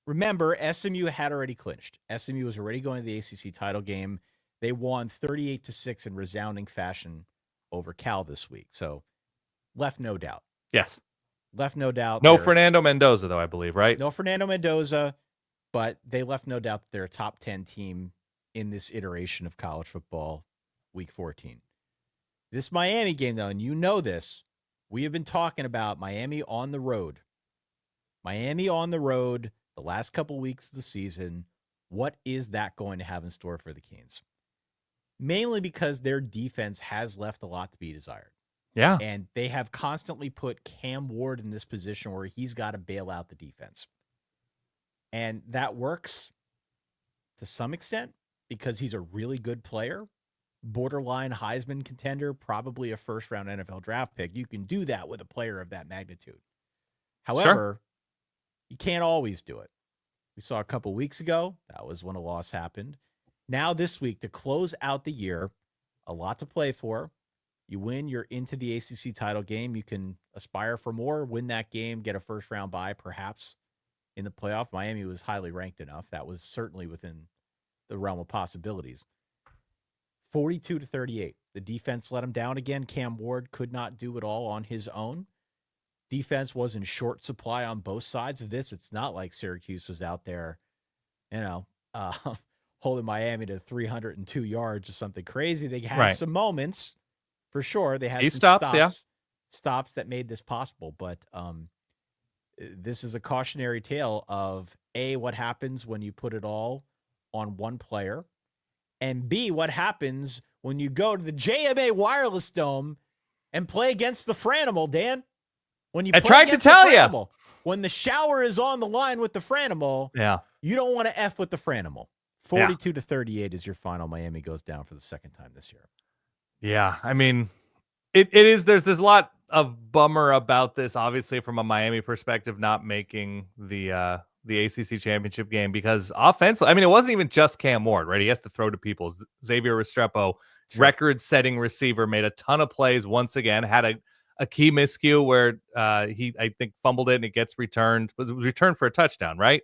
Remember, SMU had already clinched. SMU was already going to the ACC title game. They won 38-6 in resounding fashion over Cal this week. So left no doubt. Yes. Left no doubt. No Fernando Mendoza, though, I believe, right? No Fernando Mendoza, but they left no doubt that they're a top 10 team in this iteration of college football, week 14. This Miami game, though, and you know this, we have been talking about Miami on the road. Miami on the road the last couple weeks of the season. What is that going to have in store for the Canes? Mainly because their defense has left a lot to be desired. Yeah. And they have constantly put Cam Ward in this position where he's got to bail out the defense. And that works to some extent because he's a really good player, borderline Heisman contender, probably a first-round NFL draft pick. You can do that with a player of that magnitude. However, you can't always do it. We saw a couple weeks ago, that was when a loss happened. Now this week, to close out the year, a lot to play for. You win, you're into the ACC title game. You can aspire for more, win that game, get a first-round bye, perhaps, in the playoff. Miami was highly ranked enough. That was certainly within the realm of possibilities. 42-38. The defense let him down again. Cam Ward could not do it all on his own. Defense was in short supply on both sides of this. It's not like Syracuse was out there, holding Miami to 302 yards or something crazy. They had some moments, for sure. They had some stops that made this possible. But this is a cautionary tale of, A, what happens when you put it all on one player, and B, what happens when you go to the JMA Wireless Dome and play against the Franimal, Dan. When you I tried to tell you. When the shower is on the line with the Franimal, you don't want to F with the Franimal. 42-38 is your final. Miami goes down for the second time this year. Yeah, I mean, it is. There's a lot of bummer about this, obviously, from a Miami perspective, not making the ACC championship game because offensively, I mean, it wasn't even just Cam Ward, right? He has to throw to people. Xavier Restrepo, record-setting receiver, made a ton of plays once again, had a key miscue where he, I think, fumbled it and it gets returned. It was returned for a touchdown, right?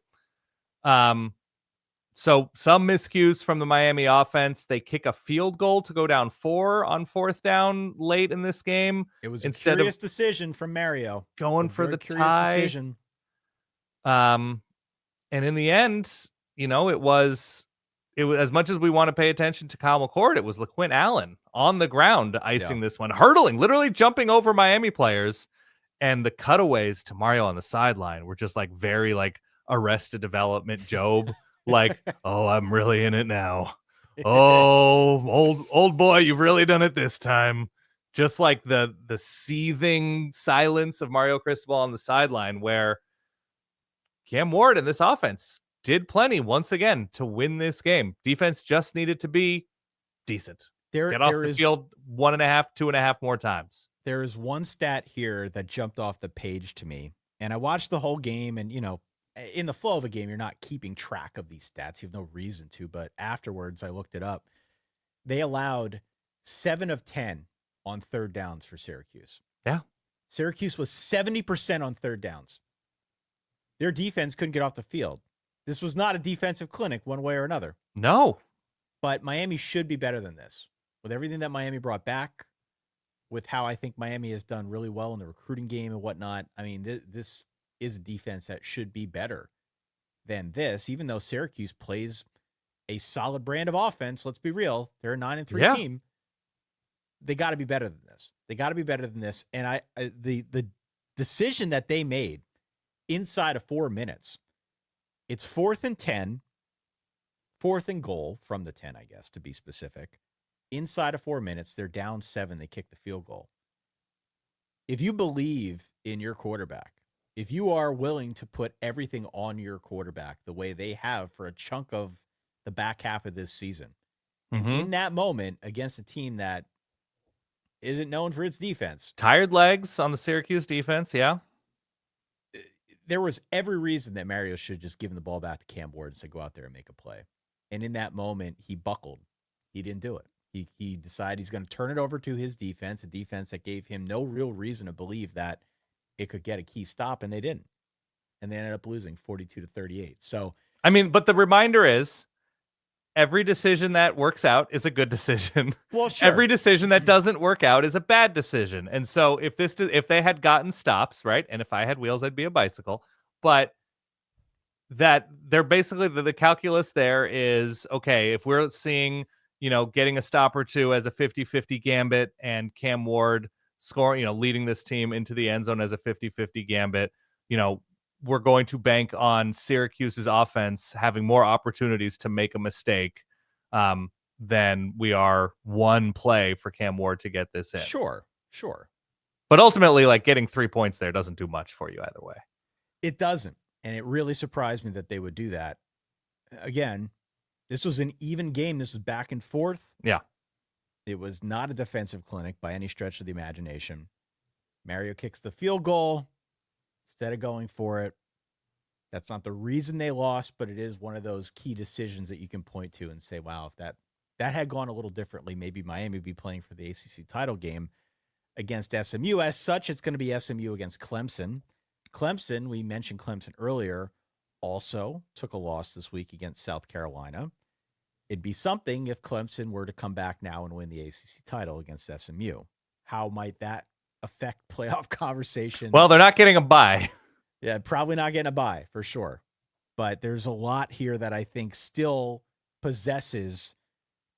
So some miscues from the Miami offense. They kick a field goal to go down 4 on 4th down late in this game. It was a curious decision from Mario. Going for the tie. Decision. And in the end, it was as much as we want to pay attention to Kyle McCord, it was LaQuint Allen on the ground icing this one, hurdling, literally jumping over Miami players. And the cutaways to Mario on the sideline were just very Arrested Development Job, like, oh, I'm really in it now. Oh, old boy, you've really done it this time. Just like the seething silence of Mario Cristobal on the sideline, where Cam Ward and this offense did plenty once again to win this game. Defense just needed to be decent. Get off the field 1.5, 2.5 more times. There is one stat here that jumped off the page to me, and I watched the whole game, and in the flow of a game, you're not keeping track of these stats. You have no reason to, but afterwards I looked it up. They allowed 7 of 10 on third downs for Syracuse. Yeah. Syracuse was 70% on third downs. Their defense couldn't get off the field. This was not a defensive clinic one way or another. No. But Miami should be better than this. With everything that Miami brought back, with how I think Miami has done really well in the recruiting game and whatnot, I mean, this is a defense that should be better than this, even though Syracuse plays a solid brand of offense. Let's be real. They're a 9-3 team. They got to be better than this. They got to be better than this. And the decision that they made inside of 4 minutes, it's 4th and 10, 4th and goal from the 10, I guess, to be specific. Inside of 4 minutes, they're down 7. They kick the field goal. If you believe in your quarterback, if you are willing to put everything on your quarterback the way they have for a chunk of the back half of this season, and in that moment against a team that isn't known for its defense. Tired legs on the Syracuse defense, yeah. There was every reason that Mario should just give the ball back to Cam Ward and say, go out there and make a play. And in that moment, he buckled. He didn't do it. He decided he's going to turn it over to his defense, a defense that gave him no real reason to believe that it could get a key stop, and they didn't. And they ended up losing 42-38. So, I mean, but the reminder is, every decision that works out is a good decision. Well, sure. Every decision that doesn't work out is a bad decision. And so if they had gotten stops, right? And if I had wheels, I'd be a bicycle. But that they're basically the calculus there is, okay, if we're seeing, getting a stop or two as a 50-50 gambit and Cam Ward scoring, leading this team into the end zone as a 50-50 gambit, we're going to bank on Syracuse's offense having more opportunities to make a mistake than we are one play for Cam Ward to get this in. Sure. But ultimately, getting 3 points there doesn't do much for you either way. It doesn't. And it really surprised me that they would do that. Again, this was an even game. This was back and forth. Yeah. It was not a defensive clinic by any stretch of the imagination. Mario kicks the field goal instead of going for it. That's not the reason they lost, but it is one of those key decisions that you can point to and say, wow, if that had gone a little differently, maybe Miami would be playing for the ACC title game against SMU. As such, it's going to be SMU against Clemson. Clemson, we mentioned Clemson earlier, also took a loss this week against South Carolina. It'd be something if Clemson were to come back now and win the ACC title against SMU. How might that affect playoff conversations? Well, they're not getting a bye. Yeah, probably not getting a bye for sure. But there's a lot here that I think still possesses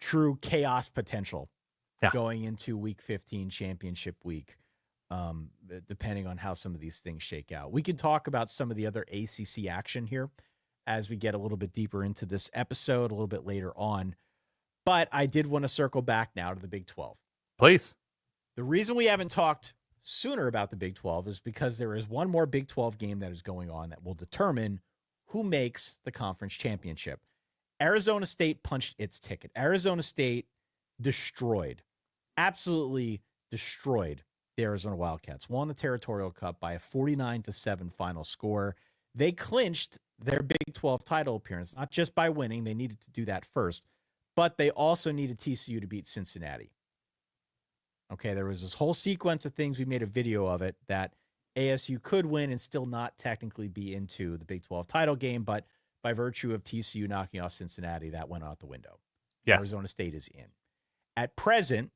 true chaos potential going into Week 15 championship week, depending on how some of these things shake out. We could talk about some of the other ACC action here as we get a little bit deeper into this episode a little bit later on. But I did want to circle back now to the Big 12. Please. The reason we haven't talked sooner about the Big 12 is because there is one more Big 12 game that is going on that will determine who makes the conference championship. Arizona State punched its ticket. Arizona State absolutely destroyed the Arizona Wildcats, won the Territorial Cup by a 49-7 final score. They clinched their Big 12 title appearance, not just by winning. They needed to do that first, but they also needed TCU to beat Cincinnati. Okay, there was this whole sequence of things. We made a video of it that ASU could win and still not technically be into the Big 12 title game, but by virtue of TCU knocking off Cincinnati, that went out the window. Yes. Arizona State is in. At present,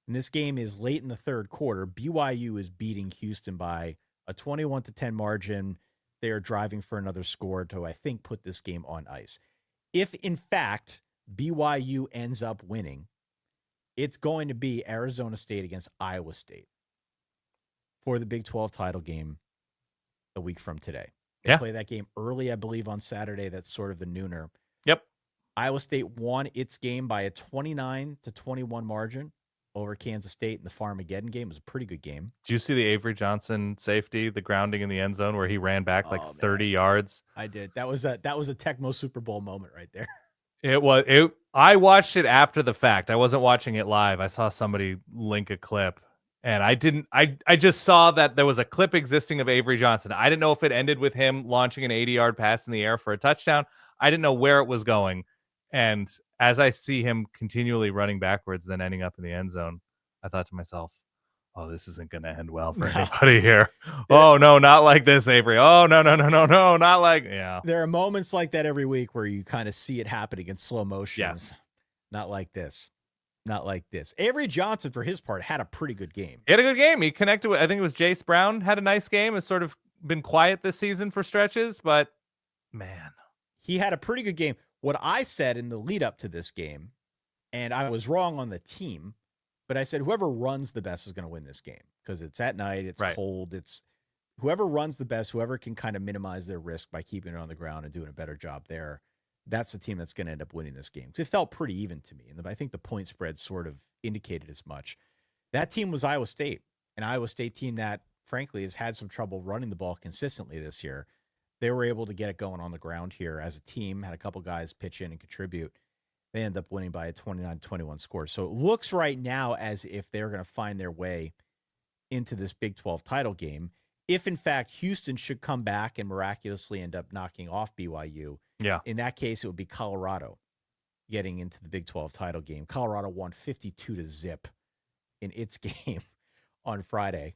and this game is late in the third quarter, BYU is beating Houston by a 21-10 margin. They are driving for another score to, I think, put this game on ice. If, in fact, BYU ends up winning, it's going to be Arizona State against Iowa State for the Big 12 title game a week from today. They play that game early, I believe, on Saturday. That's sort of the nooner. Iowa State won its game by a 29-21 margin over Kansas State in the Farmageddon game. It was a pretty good game. Did you see the Avery Johnson safety, the grounding in the end zone where he ran back like 30 yards? I did. That was a Tecmo Super Bowl moment right there. I watched it after the fact. I wasn't watching it live. I saw somebody link a clip, and I just saw that there was a clip existing of Avery Johnson. I didn't know if it ended with him launching an 80-yard pass in the air for a touchdown. I didn't know where it was going. And as I see him continually running backwards, then ending up in the end zone, I thought to myself, oh, this isn't going to end well for anybody here. Oh, no, not like this, Avery. Oh, no, not like, yeah. There are moments like that every week where you kind of see it happening in slow motion. Yes. Not like this. Not like this. Avery Johnson, for his part, had a pretty good game. He had a good game. He connected with, I think it was Jace Brown, had a nice game. Has sort of been quiet this season for stretches, but man. He had a pretty good game. What I said in the lead up to this game, and I was wrong on the team, but I said whoever runs the best is going to win this game because it's at night, it's cold, it's whoever runs the best, whoever can kind of minimize their risk by keeping it on the ground and doing a better job there. That's the team that's going to end up winning this game. It felt pretty even to me, and I think the point spread sort of indicated as much. That team was Iowa State, an Iowa State team that, frankly, has had some trouble running the ball consistently this year. They were able to get it going on the ground here as a team, had a couple guys pitch in and contribute. They end up winning by a 29-21 score. So it looks right now as if they're going to find their way into this Big 12 title game. If, in fact, Houston should come back and miraculously end up knocking off BYU, in that case, it would be Colorado getting into the Big 12 title game. Colorado won 52-0 in its game on Friday.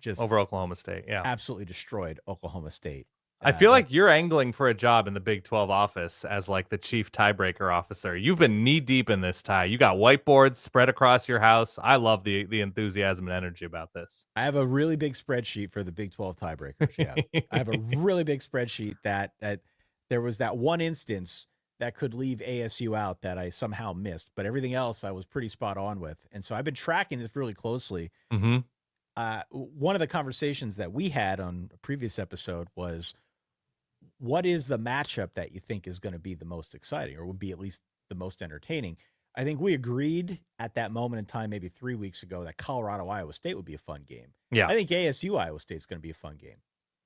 Just over Oklahoma State, absolutely destroyed Oklahoma State. I feel like you're angling for a job in the Big 12 office as like the chief tiebreaker officer. You've been knee deep in this tie. You got whiteboards spread across your house. I love the enthusiasm and energy about this. I have a really big spreadsheet for the Big 12 tiebreakers. Yeah, I have a really big spreadsheet that there was that one instance that could leave ASU out that I somehow missed, but everything else I was pretty spot on with. And so I've been tracking this really closely. Mm-hmm. One of the conversations that we had on a previous episode was, what is the matchup that you think is going to be the most exciting or would be at least the most entertaining? I think we agreed at that moment in time, maybe 3 weeks ago, that Colorado-Iowa State would be a fun game. Yeah. I think ASU-Iowa State is going to be a fun game.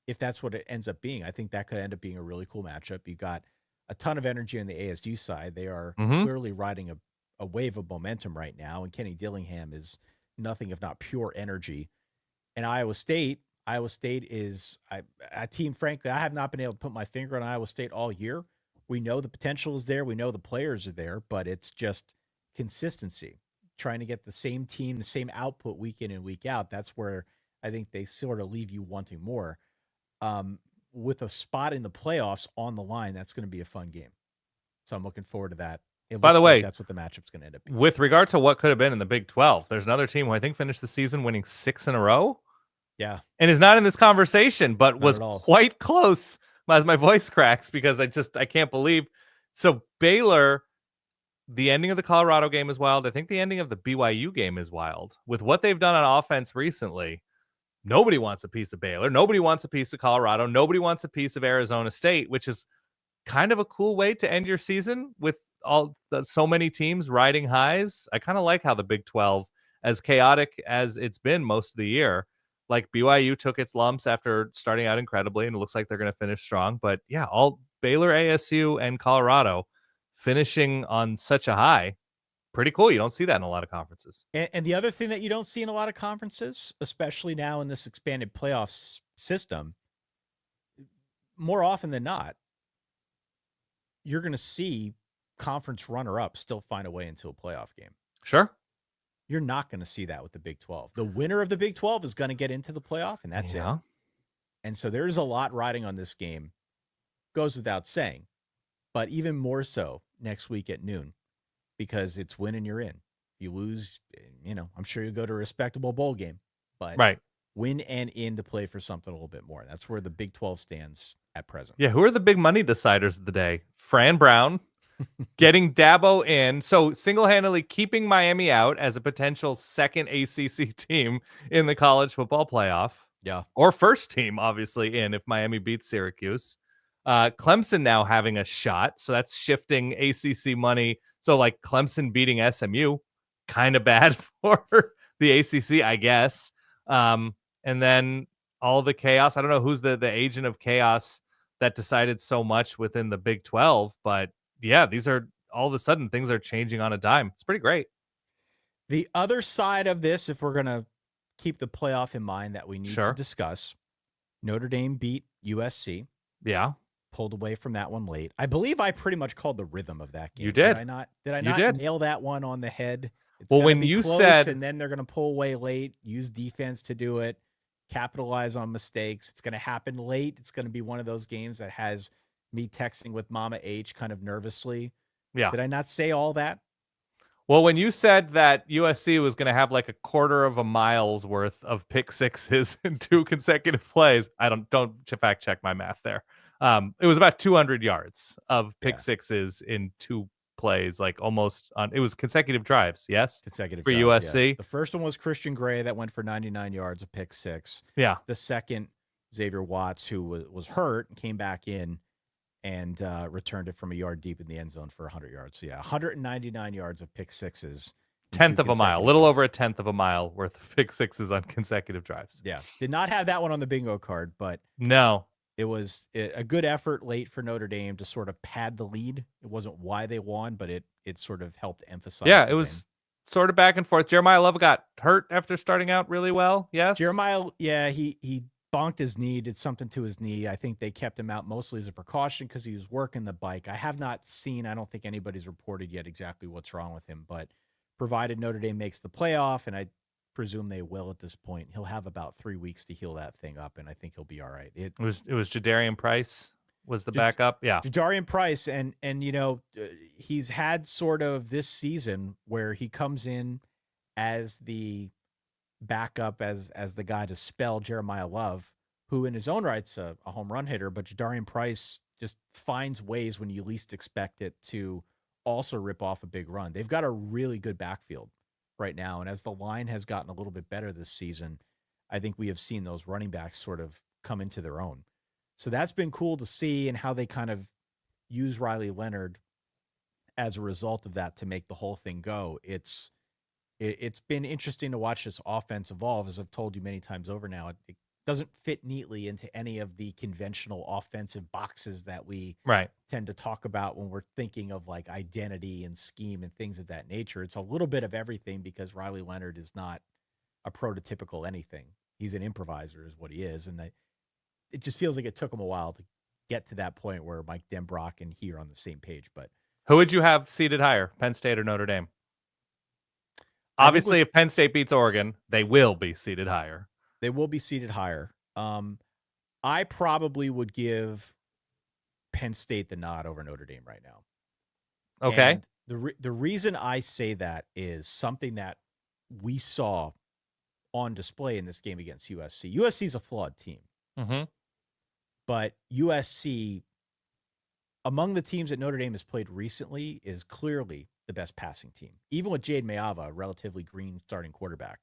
If that's what it ends up being, I think that could end up being a really cool matchup. You got a ton of energy on the ASU side. They are clearly riding a wave of momentum right now, and Kenny Dillingham is nothing if not pure energy. And Iowa State is a team, frankly, I have not been able to put my finger on Iowa State all year. We know the potential is there. We know the players are there, but it's just consistency, trying to get the same team, the same output week in and week out. That's where I think they sort of leave you wanting more. With a spot in the playoffs on the line, that's going to be a fun game. So I'm looking forward to that. By the way, like that's what the matchup's going to end up being. With regard to what could have been in the Big 12, there's another team who I think finished the season winning 6 in a row. Yeah. And is not in this conversation, but was quite close as my voice cracks because I can't believe. So Baylor, the ending of the Colorado game is wild. I think the ending of the BYU game is wild. With what they've done on offense recently, nobody wants a piece of Baylor. Nobody wants a piece of Colorado. Nobody wants a piece of Arizona State, which is kind of a cool way to end your season with so many teams riding highs. I kind of like how the Big 12, as chaotic as it's been most of the year, like BYU took its lumps after starting out incredibly, and it looks like they're going to finish strong. But yeah, all Baylor, ASU, and Colorado finishing on such a high. Pretty cool. You don't see that in a lot of conferences. And the other thing that you don't see in a lot of conferences, especially now in this expanded playoff system, more often than not, you're going to see conference runner-up still find a way into a playoff game. Sure. You're not going to see that with the Big 12. The winner of the Big 12 is going to get into the playoff, and that's it. And so there is a lot riding on this game. Goes without saying. But even more so next week at noon, because it's win and you're in. If you lose, I'm sure you'll go to a respectable bowl game. But win and in to play for something a little bit more. That's where the Big 12 stands at present. Yeah, who are the big money deciders of the day? Fran Brown. Getting Dabo in, so single-handedly keeping Miami out as a potential second ACC team in the college football playoff. Yeah. Or first team, obviously, in if Miami beats Syracuse. Clemson now having a shot, so that's shifting ACC money. So like Clemson beating SMU, kind of bad for the ACC, I guess. And then all the chaos. I don't know who's the agent of chaos that decided so much within the Big 12, but yeah, these are all of a sudden things are changing on a dime. It's pretty great. The other side of this, if we're going to keep the playoff in mind that we need to discuss, Notre Dame beat USC. Yeah. Pulled away from that one late. I believe I pretty much called the rhythm of that game. You did. Did I not nail that one on the head? It's well, when you said, and then they're going to pull away late, use defense to do it, capitalize on mistakes. It's going to happen late. It's going to be one of those games that has me texting with Mama H kind of nervously. Yeah. Did I not say all that? Well, when you said that USC was going to have like a quarter of a mile's worth of pick sixes in 2 consecutive plays, don't fact check my math there. It was about 200 yards of pick sixes in 2 plays, like almost on. It was consecutive drives, yes, consecutive for drives, USC. Yeah. The first one was Christian Gray that went for 99 yards, a pick 6. Yeah. The second, Xavier Watts, who was hurt and came back in and returned it from a yard deep in the end zone for 100 yards. So yeah, 199 yards of pick 6s. Tenth of a mile, a little over a tenth of a mile worth of pick 6s on consecutive drives. Yeah, did not have that one on the bingo card, but no. It was a good effort late for Notre Dame to sort of pad the lead. It wasn't why they won, but it sort of helped emphasize. Yeah, it was sort of back and forth. Jeremiah Love got hurt after starting out really well. Yes, Jeremiah. Yeah, he bonked his knee, did something to his knee. I think they kept him out mostly as a precaution because he was working the bike. I have not seen. I don't think anybody's reported yet exactly what's wrong with him. But provided Notre Dame makes the playoff, and I presume they will at this point, he'll have about 3 weeks to heal that thing up, and I think he'll be all right. It was Jadarian Price was the backup. Yeah, Jadarian Price, and you know, he's had sort of this season where he comes in as the backup, as the guy to spell Jeremiah Love, who in his own right's a home run hitter, but Jadarian Price just finds ways when you least expect it to also rip off a big run. They've got a really good backfield right now, and as the line has gotten a little bit better this season, I think we have seen those running backs sort of come into their own. So that's been cool to see, and how they kind of use Riley Leonard as a result of that to make the whole thing go. It's been interesting to watch this offense evolve. As I've told you many times over now, it doesn't fit neatly into any of the conventional offensive boxes that we tend to talk about when we're thinking of like identity and scheme and things of that nature. It's a little bit of everything because Riley Leonard is not a prototypical anything. He's an improviser is what he is. And it just feels like it took him a while to get to that point where Mike Denbrock and he are on the same page. But who would you have seated higher, Penn State or Notre Dame? Obviously, if Penn State beats Oregon, they will be seated higher. They will be seated higher. I probably would give Penn State the nod over Notre Dame right now. Okay. And the reason I say that is something that we saw on display in this game against USC. USC is a flawed team. Mm-hmm. But USC, among the teams that Notre Dame has played recently, is clearly the best passing team. Even with Jade Mayava, a relatively green starting quarterback,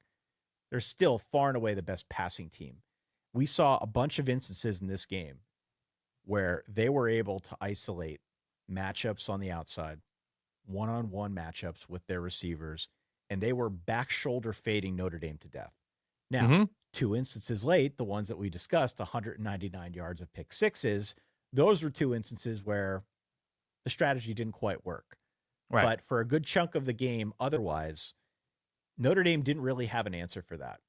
they're still far and away the best passing team. We saw a bunch of instances in this game where they were able to isolate matchups on the outside, one-on-one matchups with their receivers, and they were back shoulder fading Notre Dame to death. Now, 2 instances late, the ones that we discussed, 199 yards of pick 6s, those were 2 instances where the strategy didn't quite work. Right. But for a good chunk of the game, otherwise, Notre Dame didn't really have an answer for that.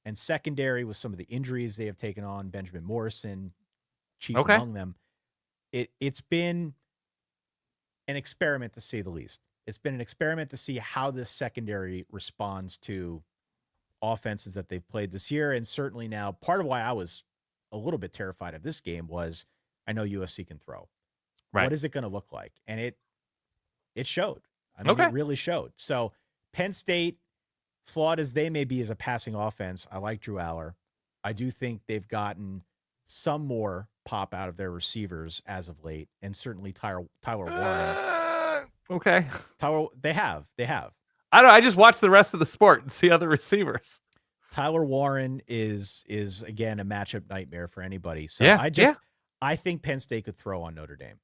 And secondary, with some of the injuries they have taken on, Benjamin Morrison, chief among them, it's been an experiment to say the least. It's been an experiment to see how this secondary responds to offenses that they've played this year. And certainly now, part of why I was a little bit terrified of this game was I know USC can throw. Right. What is it going to look like? And it showed. I mean, it really showed. So Penn State, flawed as they may be as a passing offense, I like Drew Aller. I do think they've gotten some more pop out of their receivers as of late, and certainly Tyler Warren. They have. I don't know. I just watch the rest of the sport and see other receivers. Tyler Warren is again a matchup nightmare for anybody. So I think Penn State could throw on Notre Dame.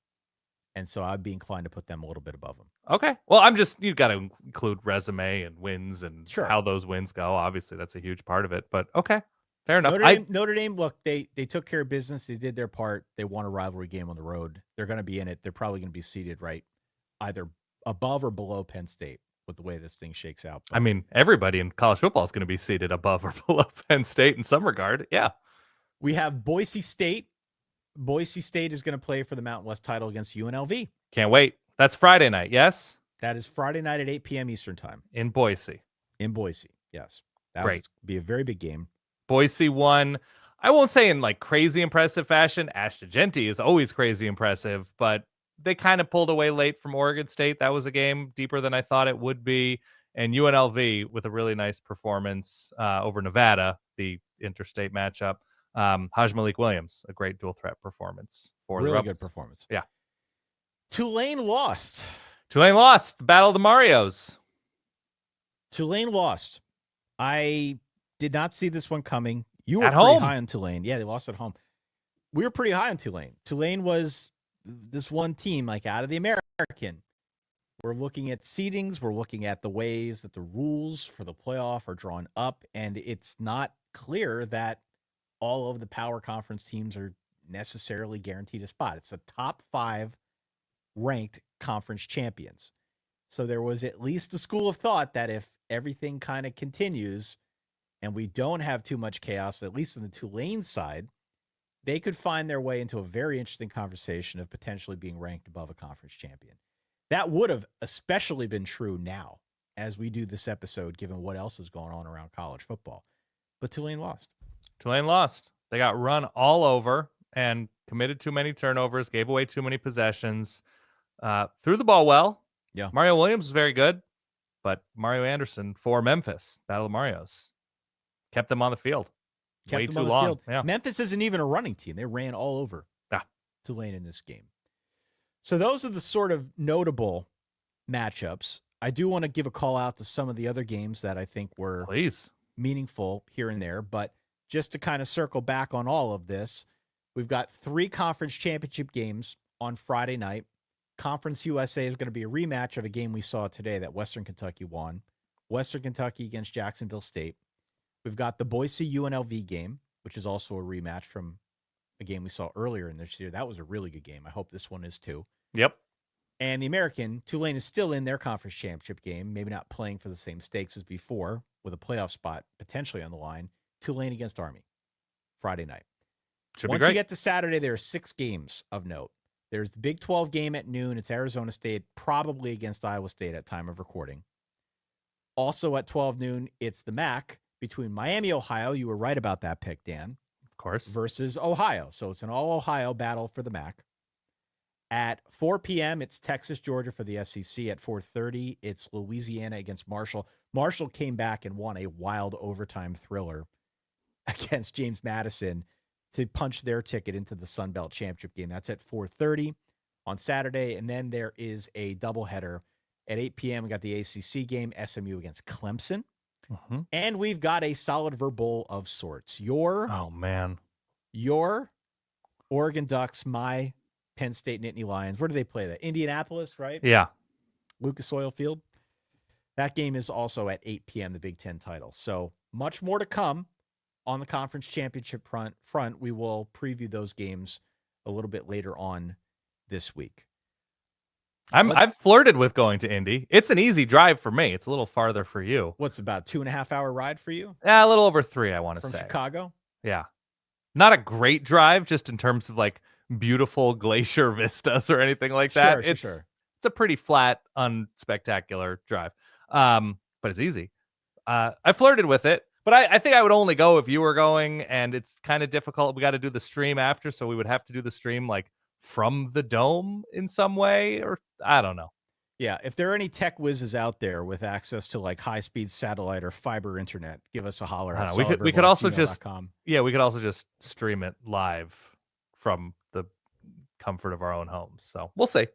And so I'd be inclined to put them a little bit above them. Okay. Well, you've got to include resume and wins and how those wins go. Obviously, that's a huge part of it. But okay, fair enough. Notre Dame, look, they took care of business. They did their part. They won a rivalry game on the road. They're going to be in it. They're probably going to be seated right either above or below Penn State with the way this thing shakes out. But, I mean, everybody in college football is going to be seated above or below Penn State in some regard. Yeah. We have Boise State. Boise State is going to play for the Mountain West title against UNLV. Can't wait. That's Friday night, yes? That is Friday night at 8 p.m. Eastern time. In Boise. In Boise, yes. That would be a very big game. Boise won, I won't say in like crazy impressive fashion. Ash DeGenti is always crazy impressive, but they kind of pulled away late from Oregon State. That was a game deeper than I thought it would be. And UNLV with a really nice performance over Nevada, the interstate matchup. Haj Malik Williams, a great dual threat performance for really the Rebels. Good performance. Yeah. Tulane lost. Battle of the Marios. Tulane lost. I did not see this one coming. You were at pretty home. High on Tulane. Yeah, they lost at home. We were pretty high on Tulane. Tulane was this one team, like out of the American. We're looking at seedings. We're looking at the ways that the rules for the playoff are drawn up, and it's not clear that all of the power conference teams are necessarily guaranteed a spot. It's the top 5 ranked conference champions. So there was at least a school of thought that if everything kind of continues and we don't have too much chaos, at least on the Tulane side, they could find their way into a very interesting conversation of potentially being ranked above a conference champion. That would have especially been true now as we do this episode, given what else is going on around college football. But Tulane lost. They got run all over and committed too many turnovers, gave away too many possessions, threw the ball well. Yeah. Mario Williams was very good, but Mario Anderson for Memphis, Battle of Marios, kept them on the field. Way too long. Yeah. Memphis isn't even a running team. They ran all over Tulane in this game. So those are the sort of notable matchups. I do want to give a call out to some of the other games that I think were meaningful here and there, but just to kind of circle back on all of this, we've got 3 conference championship games on Friday night. Conference USA is going to be a rematch of a game we saw today that Western Kentucky won. Western Kentucky against Jacksonville State. We've got the Boise UNLV game, which is also a rematch from a game we saw earlier in this year. That was a really good game. I hope this one is too. Yep. And the American, Tulane is still in their conference championship game, maybe not playing for the same stakes as before, with a playoff spot potentially on the line. Tulane against Army, Friday night. Once you get to Saturday, there are 6 games of note. There's the Big 12 game at noon. It's Arizona State, probably against Iowa State at time of recording. Also at 12 noon, it's the MAC between Miami, Ohio. You were right about that pick, Dan. Of course. Versus Ohio. So it's an all-Ohio battle for the MAC. At 4 p.m., it's Texas, Georgia for the SEC. At 4:30, it's Louisiana against Marshall. Marshall came back and won a wild overtime thriller against James Madison to punch their ticket into the Sun Belt Championship game. That's at 4:30 on Saturday. And then there is a doubleheader at 8 p.m. We got the ACC game, SMU against Clemson. Mm-hmm. And we've got a solid bowl of sorts. Your Oregon Ducks, my Penn State Nittany Lions. Where do they play that? Indianapolis, right? Yeah. Lucas Oil Field. That game is also at 8 p.m., the Big Ten title. So much more to come on the conference championship front. We will preview those games a little bit later on this week. I've flirted with going to Indy. It's an easy drive for me. It's a little farther for you. What's about 2.5 hour ride for you? Yeah, a little over 3, I want to say. From Chicago? Yeah. Not a great drive, just in terms of like beautiful glacier vistas or anything like that. It's a pretty flat, unspectacular drive. But it's easy. I flirted with it, but I think I would only go if you were going, and it's kind of difficult. We got to do the stream after, so we would have to do the stream like from the dome in some way, or I don't know. Yeah, if there are any tech whizzes out there with access to like high-speed satellite or fiber internet, give us a holler. We could also just stream it live from the comfort of our own homes. So we'll see.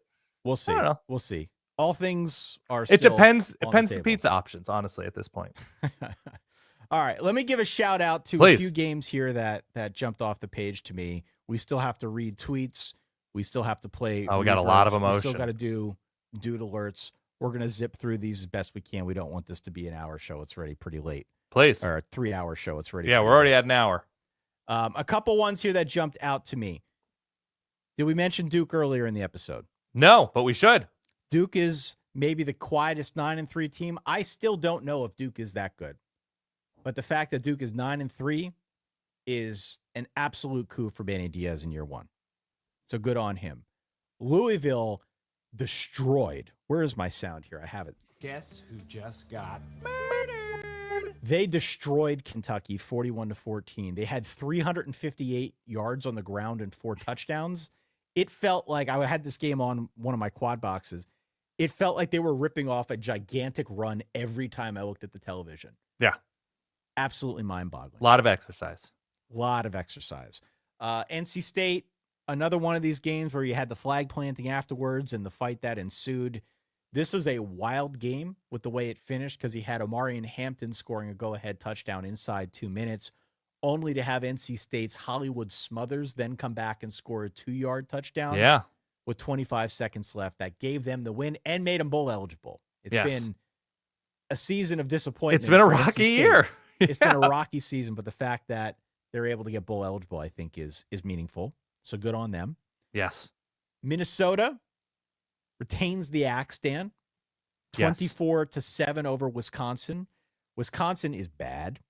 We'll see. I don't know. We'll see. All things are. It depends. The pizza options, honestly, at this point. All right, let me give a shout out to a few games here that jumped off the page to me. We still have to read tweets. We still have to play. Oh, we got a lot of reverbs. emotion. We still got to do dude alerts. We're going to zip through these as best we can. We don't want this to be an hour show. It's already pretty late. Please. Or a 3-hour show. It's already Yeah, pretty we're already late. at an hour. A couple ones here that jumped out to me. Did we mention Duke earlier in the episode? No, but we should. Duke is maybe the quietest 9-3 team. I still don't know if Duke is that good. But the fact that Duke is 9-3 is an absolute coup for Manny Diaz in year one. So good on him. Louisville destroyed. Where is my sound here? I have it. Guess who just got murdered? They destroyed Kentucky 41-14. They had 358 yards on the ground and 4 touchdowns. It felt like I had this game on one of my quad boxes. It felt like they were ripping off a gigantic run every time I looked at the television. Yeah. Absolutely mind-boggling. A lot of exercise. NC State, another one of these games where you had the flag planting afterwards and the fight that ensued. This was a wild game with the way it finished because he had Omarion Hampton scoring a go-ahead touchdown inside 2 minutes, only to have NC State's Hollywood Smothers then come back and score a 2-yard touchdown. Yeah. With 25 seconds left. That gave them the win and made them bowl eligible. It's been a season of disappointment. It's been a rocky year. It's been a rocky season, but the fact that they're able to get bowl eligible, I think, is meaningful. So good on them. Yes. Minnesota retains the axe stand. 24-7 over Wisconsin. Wisconsin is bad.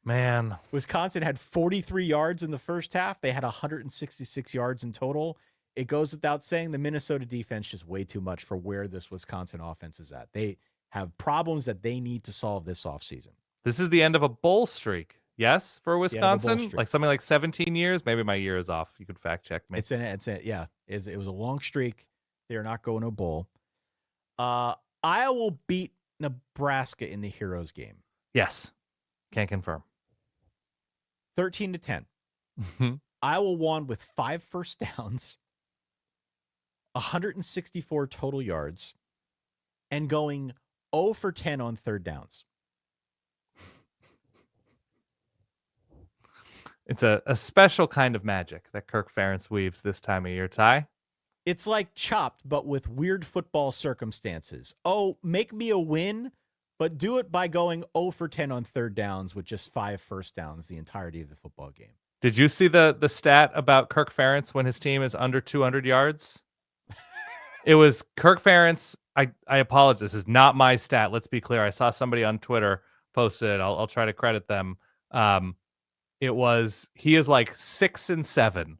Man. Wisconsin had 43 yards in the first half. They had 166 yards in total. It goes without saying the Minnesota defense is way too much for where this Wisconsin offense is at. They have problems that they need to solve this offseason. This is the end of a bowl streak, yes, for Wisconsin? Streak. Like something like 17 years? Maybe my year is off. You could fact check me. It was a long streak. They're not going to a bowl. Iowa beat Nebraska in the Heroes game. Yes. Can't confirm. 13-10. Iowa won with 5 first downs, 164 total yards, and going 0 for 10 on third downs. It's a special kind of magic that Kirk Ferentz weaves this time of year, Ty. It's like Chopped, but with weird football circumstances. Oh, make me a win, but do it by going 0 for 10 on third downs with just 5 first downs the entirety of the football game. Did you see the stat about Kirk Ferentz when his team is under 200 yards? It was Kirk Ferentz. I apologize. This is not my stat. Let's be clear. I saw somebody on Twitter post it. I'll try to credit them. He is like 6-7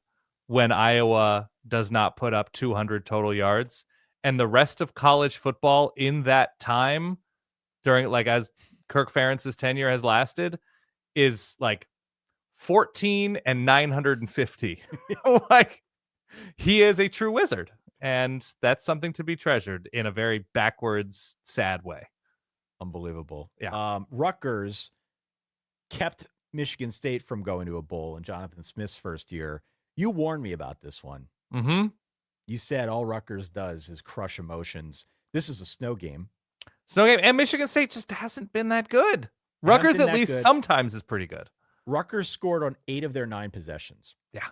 when Iowa does not put up 200 total yards. And the rest of college football in that time, during like as Kirk Ferentz's tenure has lasted, is like 14 and 950. Like, he is a true wizard. And that's something to be treasured in a very backwards, sad way. Unbelievable. Yeah. Rutgers kept Michigan State from going to a bowl in Jonathan Smith's first year. You warned me about this one. Mm-hmm. You said all Rutgers does is crush emotions. This is a snow game. And Michigan State just hasn't been that good. Rutgers at least sometimes is pretty good. Rutgers scored on 8 of their 9 possessions. Yeah.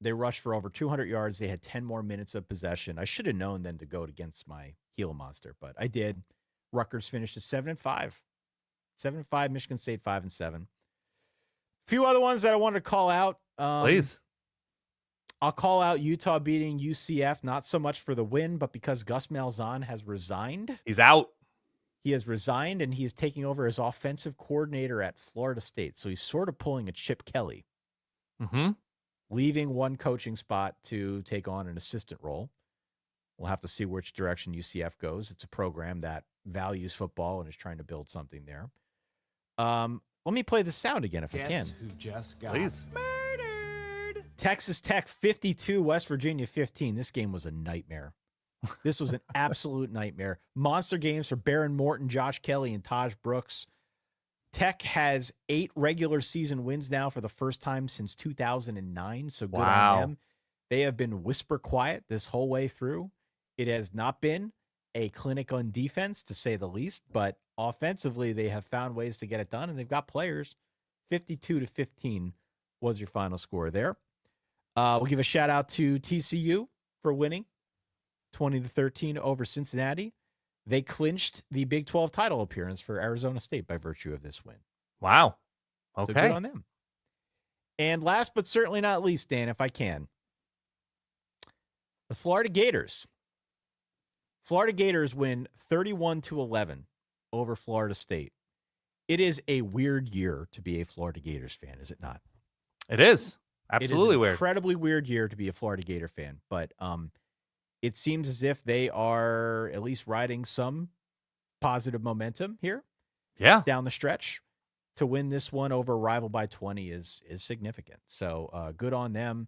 They rushed for over 200 yards. They had 10 more minutes of possession. I should have known then to go against my Gila monster, but I did. Rutgers finished at 7-5. 7-5, Michigan State 5-7. A few other ones that I wanted to call out. Please. I'll call out Utah beating UCF, not so much for the win, but because Gus Malzahn has resigned. He's out. He has resigned, and he is taking over as offensive coordinator at Florida State. So he's sort of pulling a Chip Kelly. Mm-hmm. Leaving one coaching spot to take on an assistant role. We'll have to see which direction UCF goes. It's a program that values football and is trying to build something there. Let me play the sound again if I can. Who just got Please. murdered? Texas Tech 52, West Virginia 15. This game was a nightmare. This was an absolute nightmare. Monster games for Baron Morton, Josh Kelly, and Taj Brooks. Tech has 8 regular season wins now for the first time since 2009. So good on them. They have been whisper quiet this whole way through. It has not been a clinic on defense, to say the least, but offensively, they have found ways to get it done, and they've got players. 52-15 was your final score there. We'll give a shout out to TCU for winning 20-13 over Cincinnati. They clinched the Big 12 title appearance for Arizona State by virtue of this win. Wow. So Okay. good on them. And last but certainly not least, Dan, if I can, the Florida Gators. Florida Gators win 31-11 over Florida State. It is a weird year to be a Florida Gators fan, is it not? It is. Absolutely it is weird. Incredibly weird year to be a Florida Gator fan, but it seems as if they are at least riding some positive momentum here. Yeah. Down the stretch. To win this one over a rival by 20 is significant. So good on them.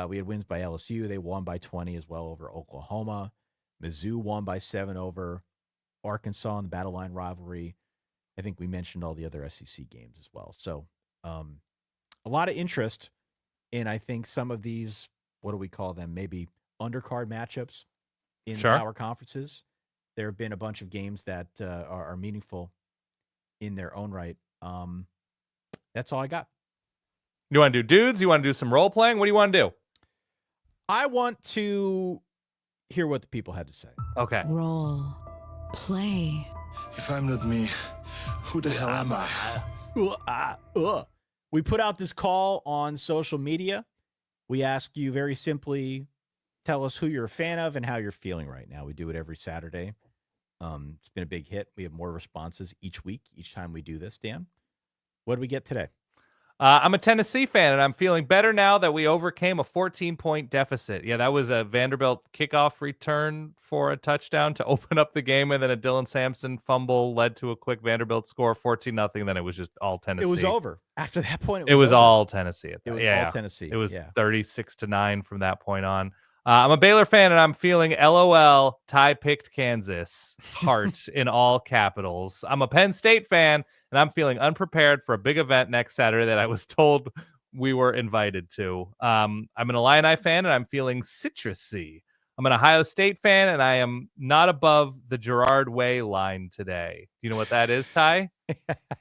We had wins by LSU. They won by 20 as well over Oklahoma. Mizzou won by 7 over Arkansas in the Battle Line rivalry. I think we mentioned all the other SEC games as well. So a lot of interest in, I think, some of these, what do we call them, maybe undercard matchups in Sure. power conferences. There have been a bunch of games that are meaningful in their own right. That's all I got. You want to do dudes? You want to do some role playing? What do you want to do? I want to hear what the people had to say. Okay. Role play. If I'm not me, who the hell am I? We put out this call on social media. We ask you very simply, tell us who you're a fan of and how you're feeling right now. We do it every Saturday. It's been a big hit. We have more responses each week, each time we do this, Dan. What do we get today? I'm a Tennessee fan, and I'm feeling better now that we overcame a 14-point deficit. Yeah, that was a Vanderbilt kickoff return for a touchdown to open up the game, and then a Dylan Sampson fumble led to a quick Vanderbilt score, 14-0. Then it was just all Tennessee. It was over. After that point, it was over. all Tennessee. It was all Tennessee. It was 36-9 from that point on. I'm a Baylor fan, and I'm feeling LOL. Ty picked Kansas. Heart in all capitals. I'm a Penn State fan, and I'm feeling unprepared for a big event next Saturday that I was told we were invited to. I'm an Illini fan, and I'm feeling citrusy. I'm an Ohio State fan, and I am not above the Gerard Way line today. Do you know what that is, Ty?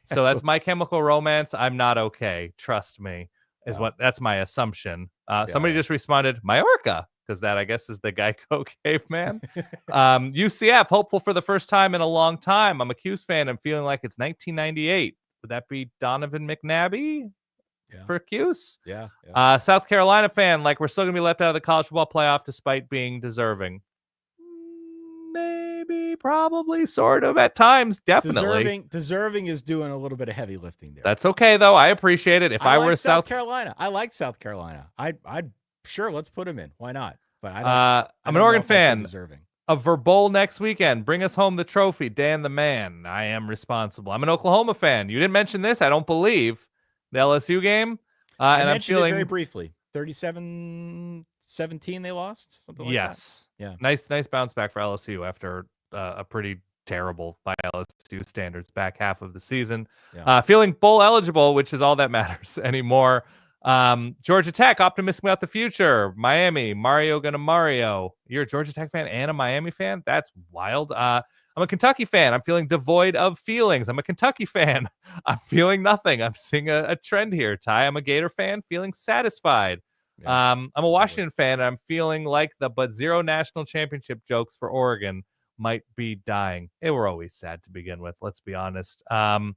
So that's My Chemical Romance. I'm not okay. Trust me. That's my assumption. Somebody just responded, Majorca. Because that, I guess, is the Geico caveman. UCF, hopeful for the first time in a long time. I'm a Cuse fan. I'm feeling like it's 1998. Would that be Donovan McNabb for Cuse? Yeah. South Carolina fan, like we're still going to be left out of the college football playoff despite being deserving. Maybe, probably, sort of, at times, definitely. Deserving is doing a little bit of heavy lifting there. That's okay, though. I appreciate it. If I were South Carolina, I like South Carolina. I'd sure, let's put him in. Why not? But I'm an Oregon fan. Deserving. A Verbowl next weekend. Bring us home the trophy. Dan the man. I am responsible. I'm an Oklahoma fan. You didn't mention this, I don't believe. The LSU game. I mentioned it very briefly. 37-17 they lost? Something like that. Yeah. Nice bounce back for LSU after a pretty terrible by LSU standards back half of the season. Yeah. Feeling bowl eligible, which is all that matters anymore. Georgia Tech, optimistic about the future. Miami, Mario gonna Mario. You're a Georgia Tech fan and a Miami fan? That's wild. I'm a Kentucky fan. I'm feeling devoid of feelings. I'm a Kentucky fan. I'm feeling nothing. I'm seeing a trend here, Ty. I'm a Gator fan, feeling satisfied. Yeah. I'm a Washington fan, and I'm feeling like the but zero national championship jokes for Oregon might be dying. They were always sad to begin with, let's be honest. I'm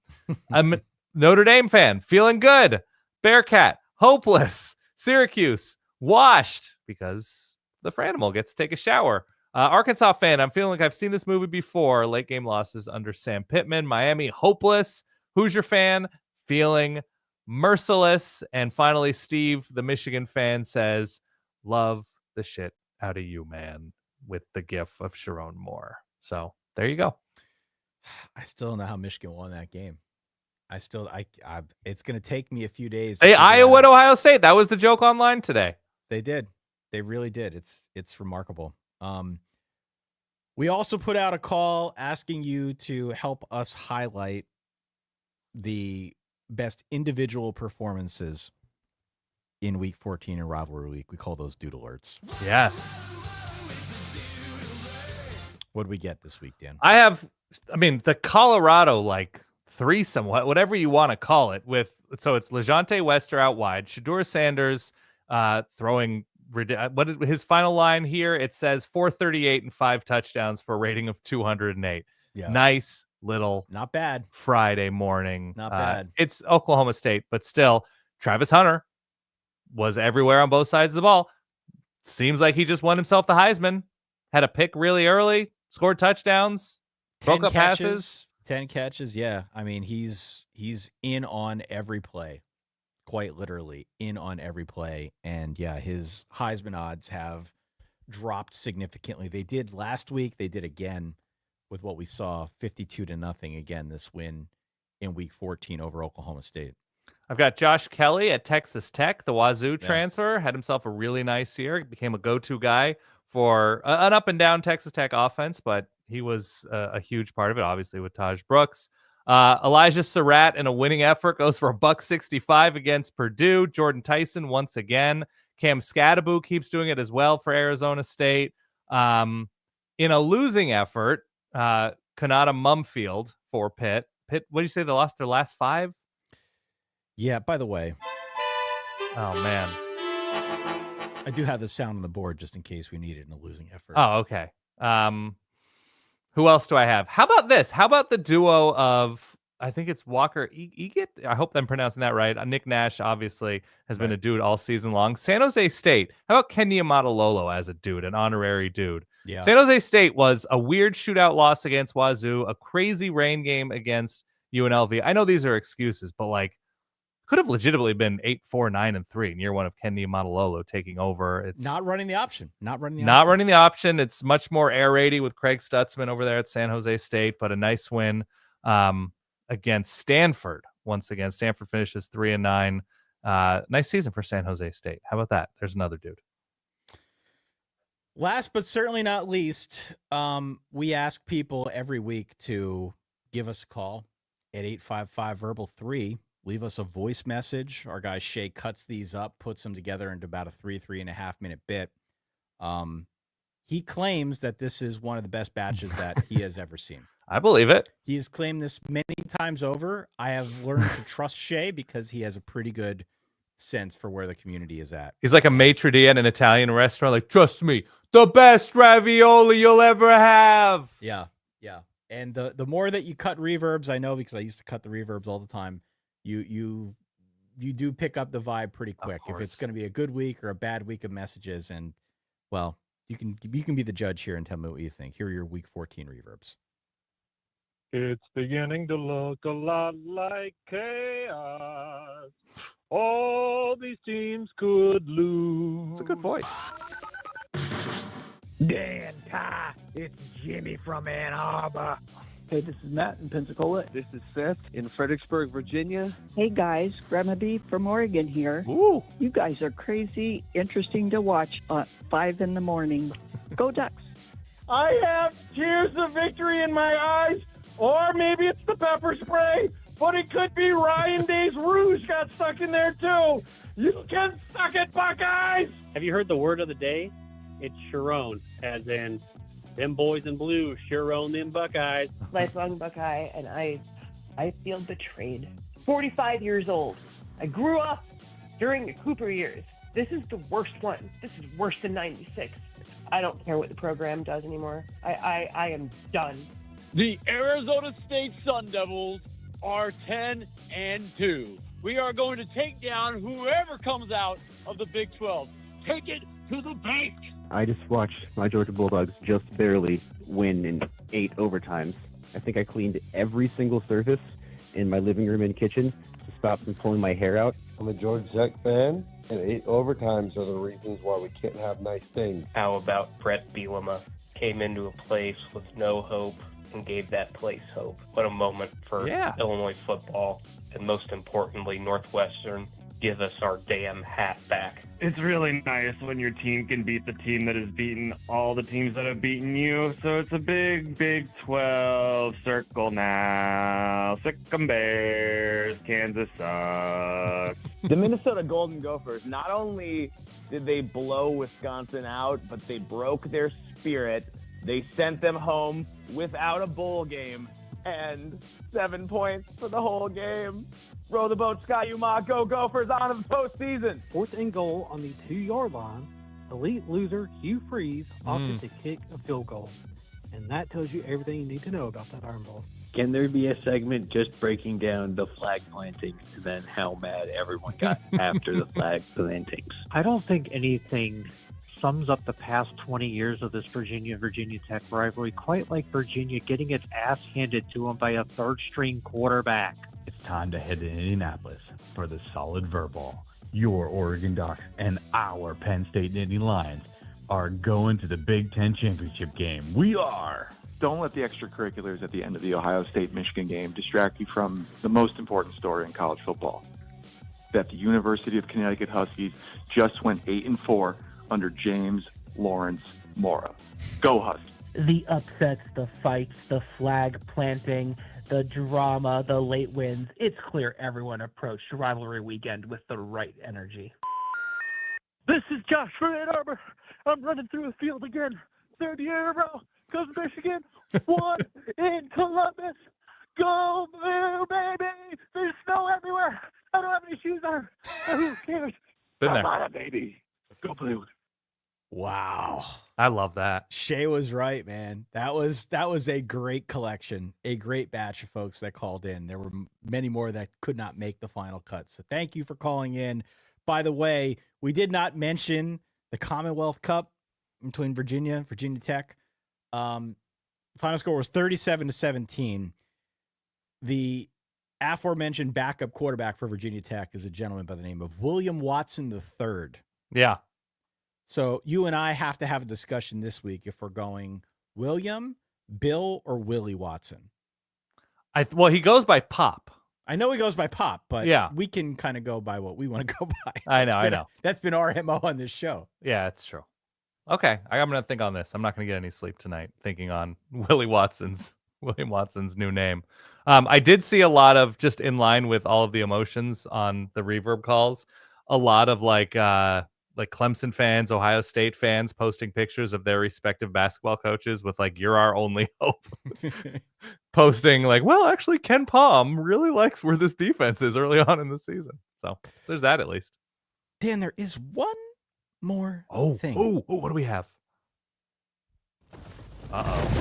a Notre Dame fan, feeling good. Bearcat, hopeless. Syracuse, washed because the Franimal gets to take a shower. Arkansas fan, I'm feeling like I've seen this movie before. Late game losses under Sam Pittman. Miami, hopeless. Hoosier fan, feeling merciless. And finally, Steve, the Michigan fan, says, love the shit out of you, man, with the gif of Sharon Moore. So there you go. I still don't know how Michigan won that game. It's going to take me a few days. Hey, Iowa to Ohio State. That was the joke online today. They did. They really did. It's remarkable. We also put out a call asking you to help us highlight the best individual performances in Week 14 in Rivalry Week. We call those Dude Alerts. Yes. What do we get this week, Dan? The Colorado, threesome, whatever you want to call it, so it's LeJontay Wester out wide, Shedeur Sanders throwing his final line here? It says 438 and 5 touchdowns for a rating of 208. Yeah. Nice little Not bad. Friday morning. Not bad. It's Oklahoma State, but still, Travis Hunter was everywhere on both sides of the ball. Seems like he just won himself the Heisman. Had a pick really early, scored touchdowns, broke up passes. 10 catches. Yeah. I mean, he's in on every play, quite literally in on every play. And yeah, his Heisman odds have dropped significantly. They did last week. They did again with what we saw, 52-0 again, this win in week 14 over Oklahoma State. I've got Josh Kelly at Texas Tech, the Wazoo transfer, had himself a really nice year, became a go-to guy for an up-and-down Texas Tech offense, but he was a huge part of it, obviously, with Taj Brooks. Elijah Surratt, in a winning effort, goes for $165 against Purdue. Jordan Tyson, once again. Cam Scadaboo keeps doing it as well for Arizona State. In a losing effort, Kanata Mumfield for Pitt. Pitt, what do you say, they lost their last 5? Yeah, by the way. Oh, man. I do have the sound on the board just in case we need it in a losing effort. Oh, okay. Who else do I have? How about this? How about the duo of, I think it's Walker Egit? I hope I'm pronouncing that right. Nick Nash, obviously, has been a dude all season long. San Jose State. How about Kenya Matalolo as a dude, an honorary dude? Yeah. San Jose State was a weird shootout loss against Wazoo, a crazy rain game against UNLV. I know these are excuses, but like, could have legitimately been 8-4, 9-3 in year one of Kenya Matalolo taking over. It's not running the option. Not running the option. It's much more air raidy with Craig Stutzman over there at San Jose State, but a nice win against Stanford. Once again, Stanford finishes 3-9. Nice season for San Jose State. How about that? There's another dude. Last but certainly not least, we ask people every week to give us a call at 855-VERBAL-3. Leave us a voice message. Our guy Shay cuts these up, puts them together into about a 3.5 minute bit. He claims that this is one of the best batches that he has ever seen. I believe it. He has claimed this many times over. I have learned to trust Shay because he has a pretty good sense for where the community is at. He's like a maitre d' at an Italian restaurant. Like, trust me, the best ravioli you'll ever have. Yeah, yeah. And the more that you cut reverbs, I know because I used to cut the reverbs all the time. You do pick up the vibe pretty quick if it's going to be a good week or a bad week of messages. And well, you can be the judge here and tell me what you think. Here are your week 14 reverbs. It's beginning to look a lot like chaos. All these teams could lose. It's a good voice. Dan Ty, it's Jimmy from Ann Arbor. Hey, this is Matt in Pensacola. This is Seth in Fredericksburg, Virginia. Hey guys, Grandma B from Oregon here. Ooh. You guys are crazy, interesting to watch at 5 in the morning. Go Ducks. I have tears of victory in my eyes, or maybe it's the pepper spray, but it could be Ryan Day's rouge got stuck in there too. You can suck it, Buckeyes! Have you heard the word of the day? It's Sharon, as in them boys in blue sure own them Buckeyes. Lifelong Buckeye, and I feel betrayed. 45 years old. I grew up during the Cooper years. This is the worst one. This is worse than 96. I don't care what the program does anymore. I am done. The Arizona State Sun Devils are 10-2. We are going to take down whoever comes out of the Big 12. Take it to the bank. I just watched my Georgia Bulldogs just barely win in 8 overtimes. I think I cleaned every single surface in my living room and kitchen to stop from pulling my hair out. I'm a Georgia Tech fan, and 8 overtimes are the reasons why we can't have nice things. How about Brett Bielema came into a place with no hope and gave that place hope? What a moment for Illinois football, and most importantly, Northwestern. Give us our damn hat back. It's really nice when your team can beat the team that has beaten all the teams that have beaten you. So it's a big Big 12 circle now. Sick 'em Bears. Kansas sucks. The Minnesota Golden Gophers, not only did they blow Wisconsin out, but they broke their spirit. They sent them home without a bowl game and 7 points for the whole game. Row the boat, Ski-U-Ma. Go Gophers on to the postseason. 4th and goal on the 2-yard line. Elite loser Hugh Freeze opted to kick a field goal. And that tells you everything you need to know about that Iron Bowl. Can there be a segment just breaking down the flag planting and then how mad everyone got after the flag plantings? I don't think anything sums up the past 20 years of this Virginia Tech rivalry quite like Virginia getting its ass handed to them by a third-string quarterback. It's time to head to Indianapolis for the solid verbal. Your Oregon Ducks and our Penn State Nittany Lions are going to the Big Ten championship game. We are. Don't let the extracurriculars at the end of the Ohio State-Michigan game distract you from the most important story in college football. That the University of Connecticut Huskies just went 8-4 under James Lawrence Mora. Go Huskies. The upsets, the fights, the flag planting, the drama, the late wins. It's clear everyone approached rivalry weekend with the right energy. This is Josh from Ann Arbor. I'm running through a field again. Third year in a row. Goes Michigan. 1 in Columbus. Go Blue, baby. There's snow everywhere. I don't have any shoes on. Who cares? Been there. I'm on it, baby. Go Blue. Wow. I love that. Shay was right, man. That was a great collection, a great batch of folks that called in. There were many more that could not make the final cut. So thank you for calling in. By the way, we did not mention the Commonwealth Cup between Virginia Tech. Final score was 37-17. The aforementioned backup quarterback for Virginia Tech is a gentleman by the name of William Watson III. Yeah. So you and I have to have a discussion this week if we're going William, Bill, or Willie Watson. Well, he goes by Pop. I know he goes by Pop, but yeah, we can kind of go by what we want to go by. I know. That's been our MO on this show. Yeah, it's true. Okay, I'm going to think on this. I'm not going to get any sleep tonight thinking on William Watson's new name. I did see a lot of, just in line with all of the emotions on the Reverb calls, a lot of like Clemson fans, Ohio State fans posting pictures of their respective basketball coaches with like, "You're our only hope." Posting like, well, actually Ken Palm really likes where this defense is early on in the season. So there's that at least. Dan, there is one more thing. Oh, what do we have? Oh,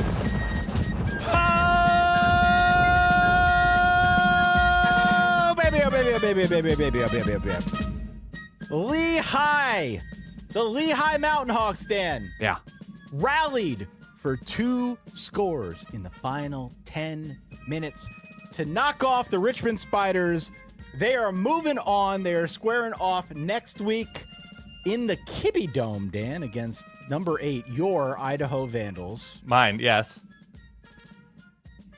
baby. Lehigh, the Lehigh Mountain Hawks, Dan. Yeah. Rallied for 2 scores in the final 10 minutes to knock off the Richmond Spiders. They are moving on. They are squaring off next week in the Kibbe Dome, Dan, against number 8, your Idaho Vandals. Mine, yes.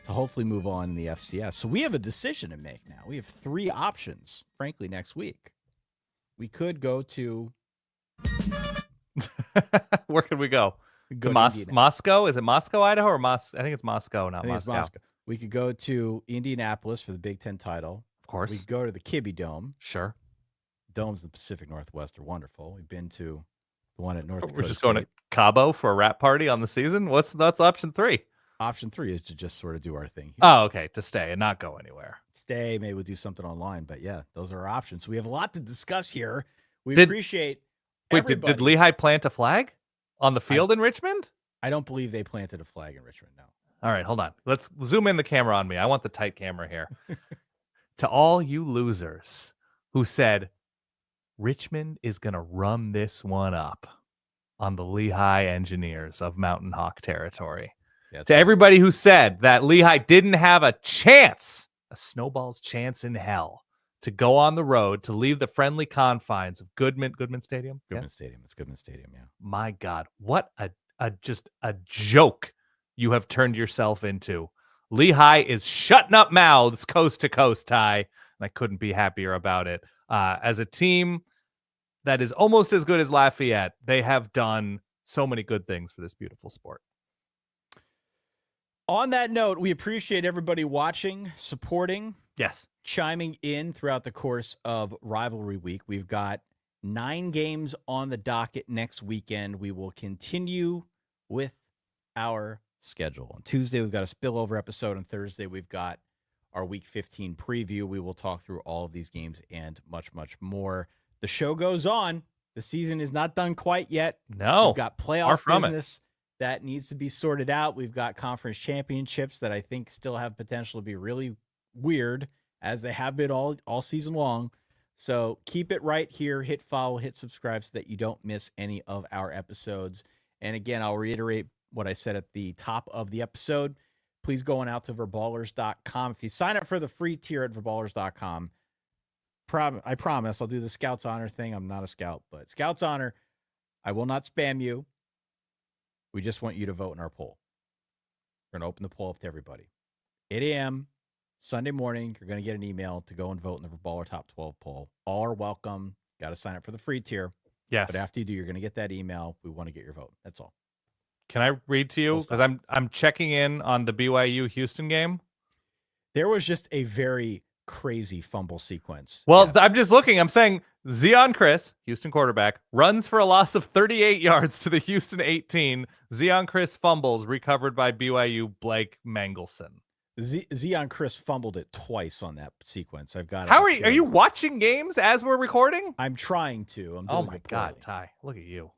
To hopefully move on in the FCS. So we have a decision to make now. We have 3 options, frankly, next week. We could go to... Where could we go? To Moscow? Is it Moscow, Idaho, or I think it's Moscow, not Moscow. Moscow. We could go to Indianapolis for the Big Ten title. Of course. We could go to the Kibbe Dome. Sure. Domes in the Pacific Northwest are wonderful. We've been to the one at North Dakota We're just State. going to Cabo for a wrap party on the season? That's option 3. Option 3 is to just sort of do our thing here. Oh, okay. To stay and not go anywhere. Stay, maybe we'll do something online. But yeah, those are our options. So we have a lot to discuss here. We appreciate everybody. Did Lehigh plant a flag on the field in Richmond? I don't believe they planted a flag in Richmond, no. All right, hold on. Let's zoom in the camera on me. I want the tight camera here. To all you losers who said Richmond is going to run this one up on the Lehigh Engineers of Mountain Hawk territory. To everybody who said that Lehigh didn't have a chance, a snowball's chance in hell, to go on the road, to leave the friendly confines of Goodman Stadium. Stadium. It's Goodman Stadium, yeah. My God, what a joke you have turned yourself into. Lehigh is shutting up mouths coast to coast, Ty, and I couldn't be happier about it. As a team that is almost as good as Lafayette, they have done so many good things for this beautiful sport. On that note, we appreciate everybody watching, supporting, chiming in throughout the course of Rivalry Week. We've got 9 games on the docket next weekend. We will continue with our schedule. On Tuesday, we've got a spillover episode. On Thursday, we've got our Week 15 preview. We will talk through all of these games and much, much more. The show goes on. The season is not done quite yet. No. We've got playoff business that needs to be sorted out. We've got conference championships that I think still have potential to be really weird, as they have been all season long. So keep it right here. Hit follow, hit subscribe so that you don't miss any of our episodes. And again, I'll reiterate what I said at the top of the episode. Please go on out to verballers.com. If you sign up for the free tier at verballers.com, I promise I'll do the Scouts Honor thing. I'm not a scout, but Scouts Honor, I will not spam you. We just want you to vote in our poll. We're going to open the poll up to everybody. 8 a.m. Sunday morning, you're going to get an email to go and vote in the Verballer Top 12 poll. All are welcome. Got to sign up for the free tier. Yes. But after you do, you're going to get that email. We want to get your vote. That's all. Can I read to you? Because I'm checking in on the BYU Houston game. There was just a very crazy fumble sequence. Well, I'm just looking. I'm saying Zion Chris, Houston quarterback, runs for a loss of 38 yards to the Houston 18. Zion Chris fumbles, recovered by BYU Blake Mangelson. Zion Chris fumbled it twice on that sequence. I've got it. How are you watching games as we're recording? I'm trying to. Oh my God, Ty. Look at you.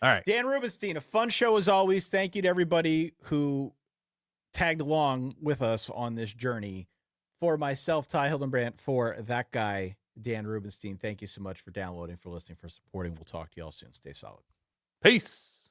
All right. Dan Rubenstein, a fun show as always. Thank you to everybody who tagged along with us on this journey. For myself, Ty Hildenbrandt, for that guy, Dan Rubenstein, thank you so much for downloading, for listening, for supporting. We'll talk to you all soon. Stay solid. Peace.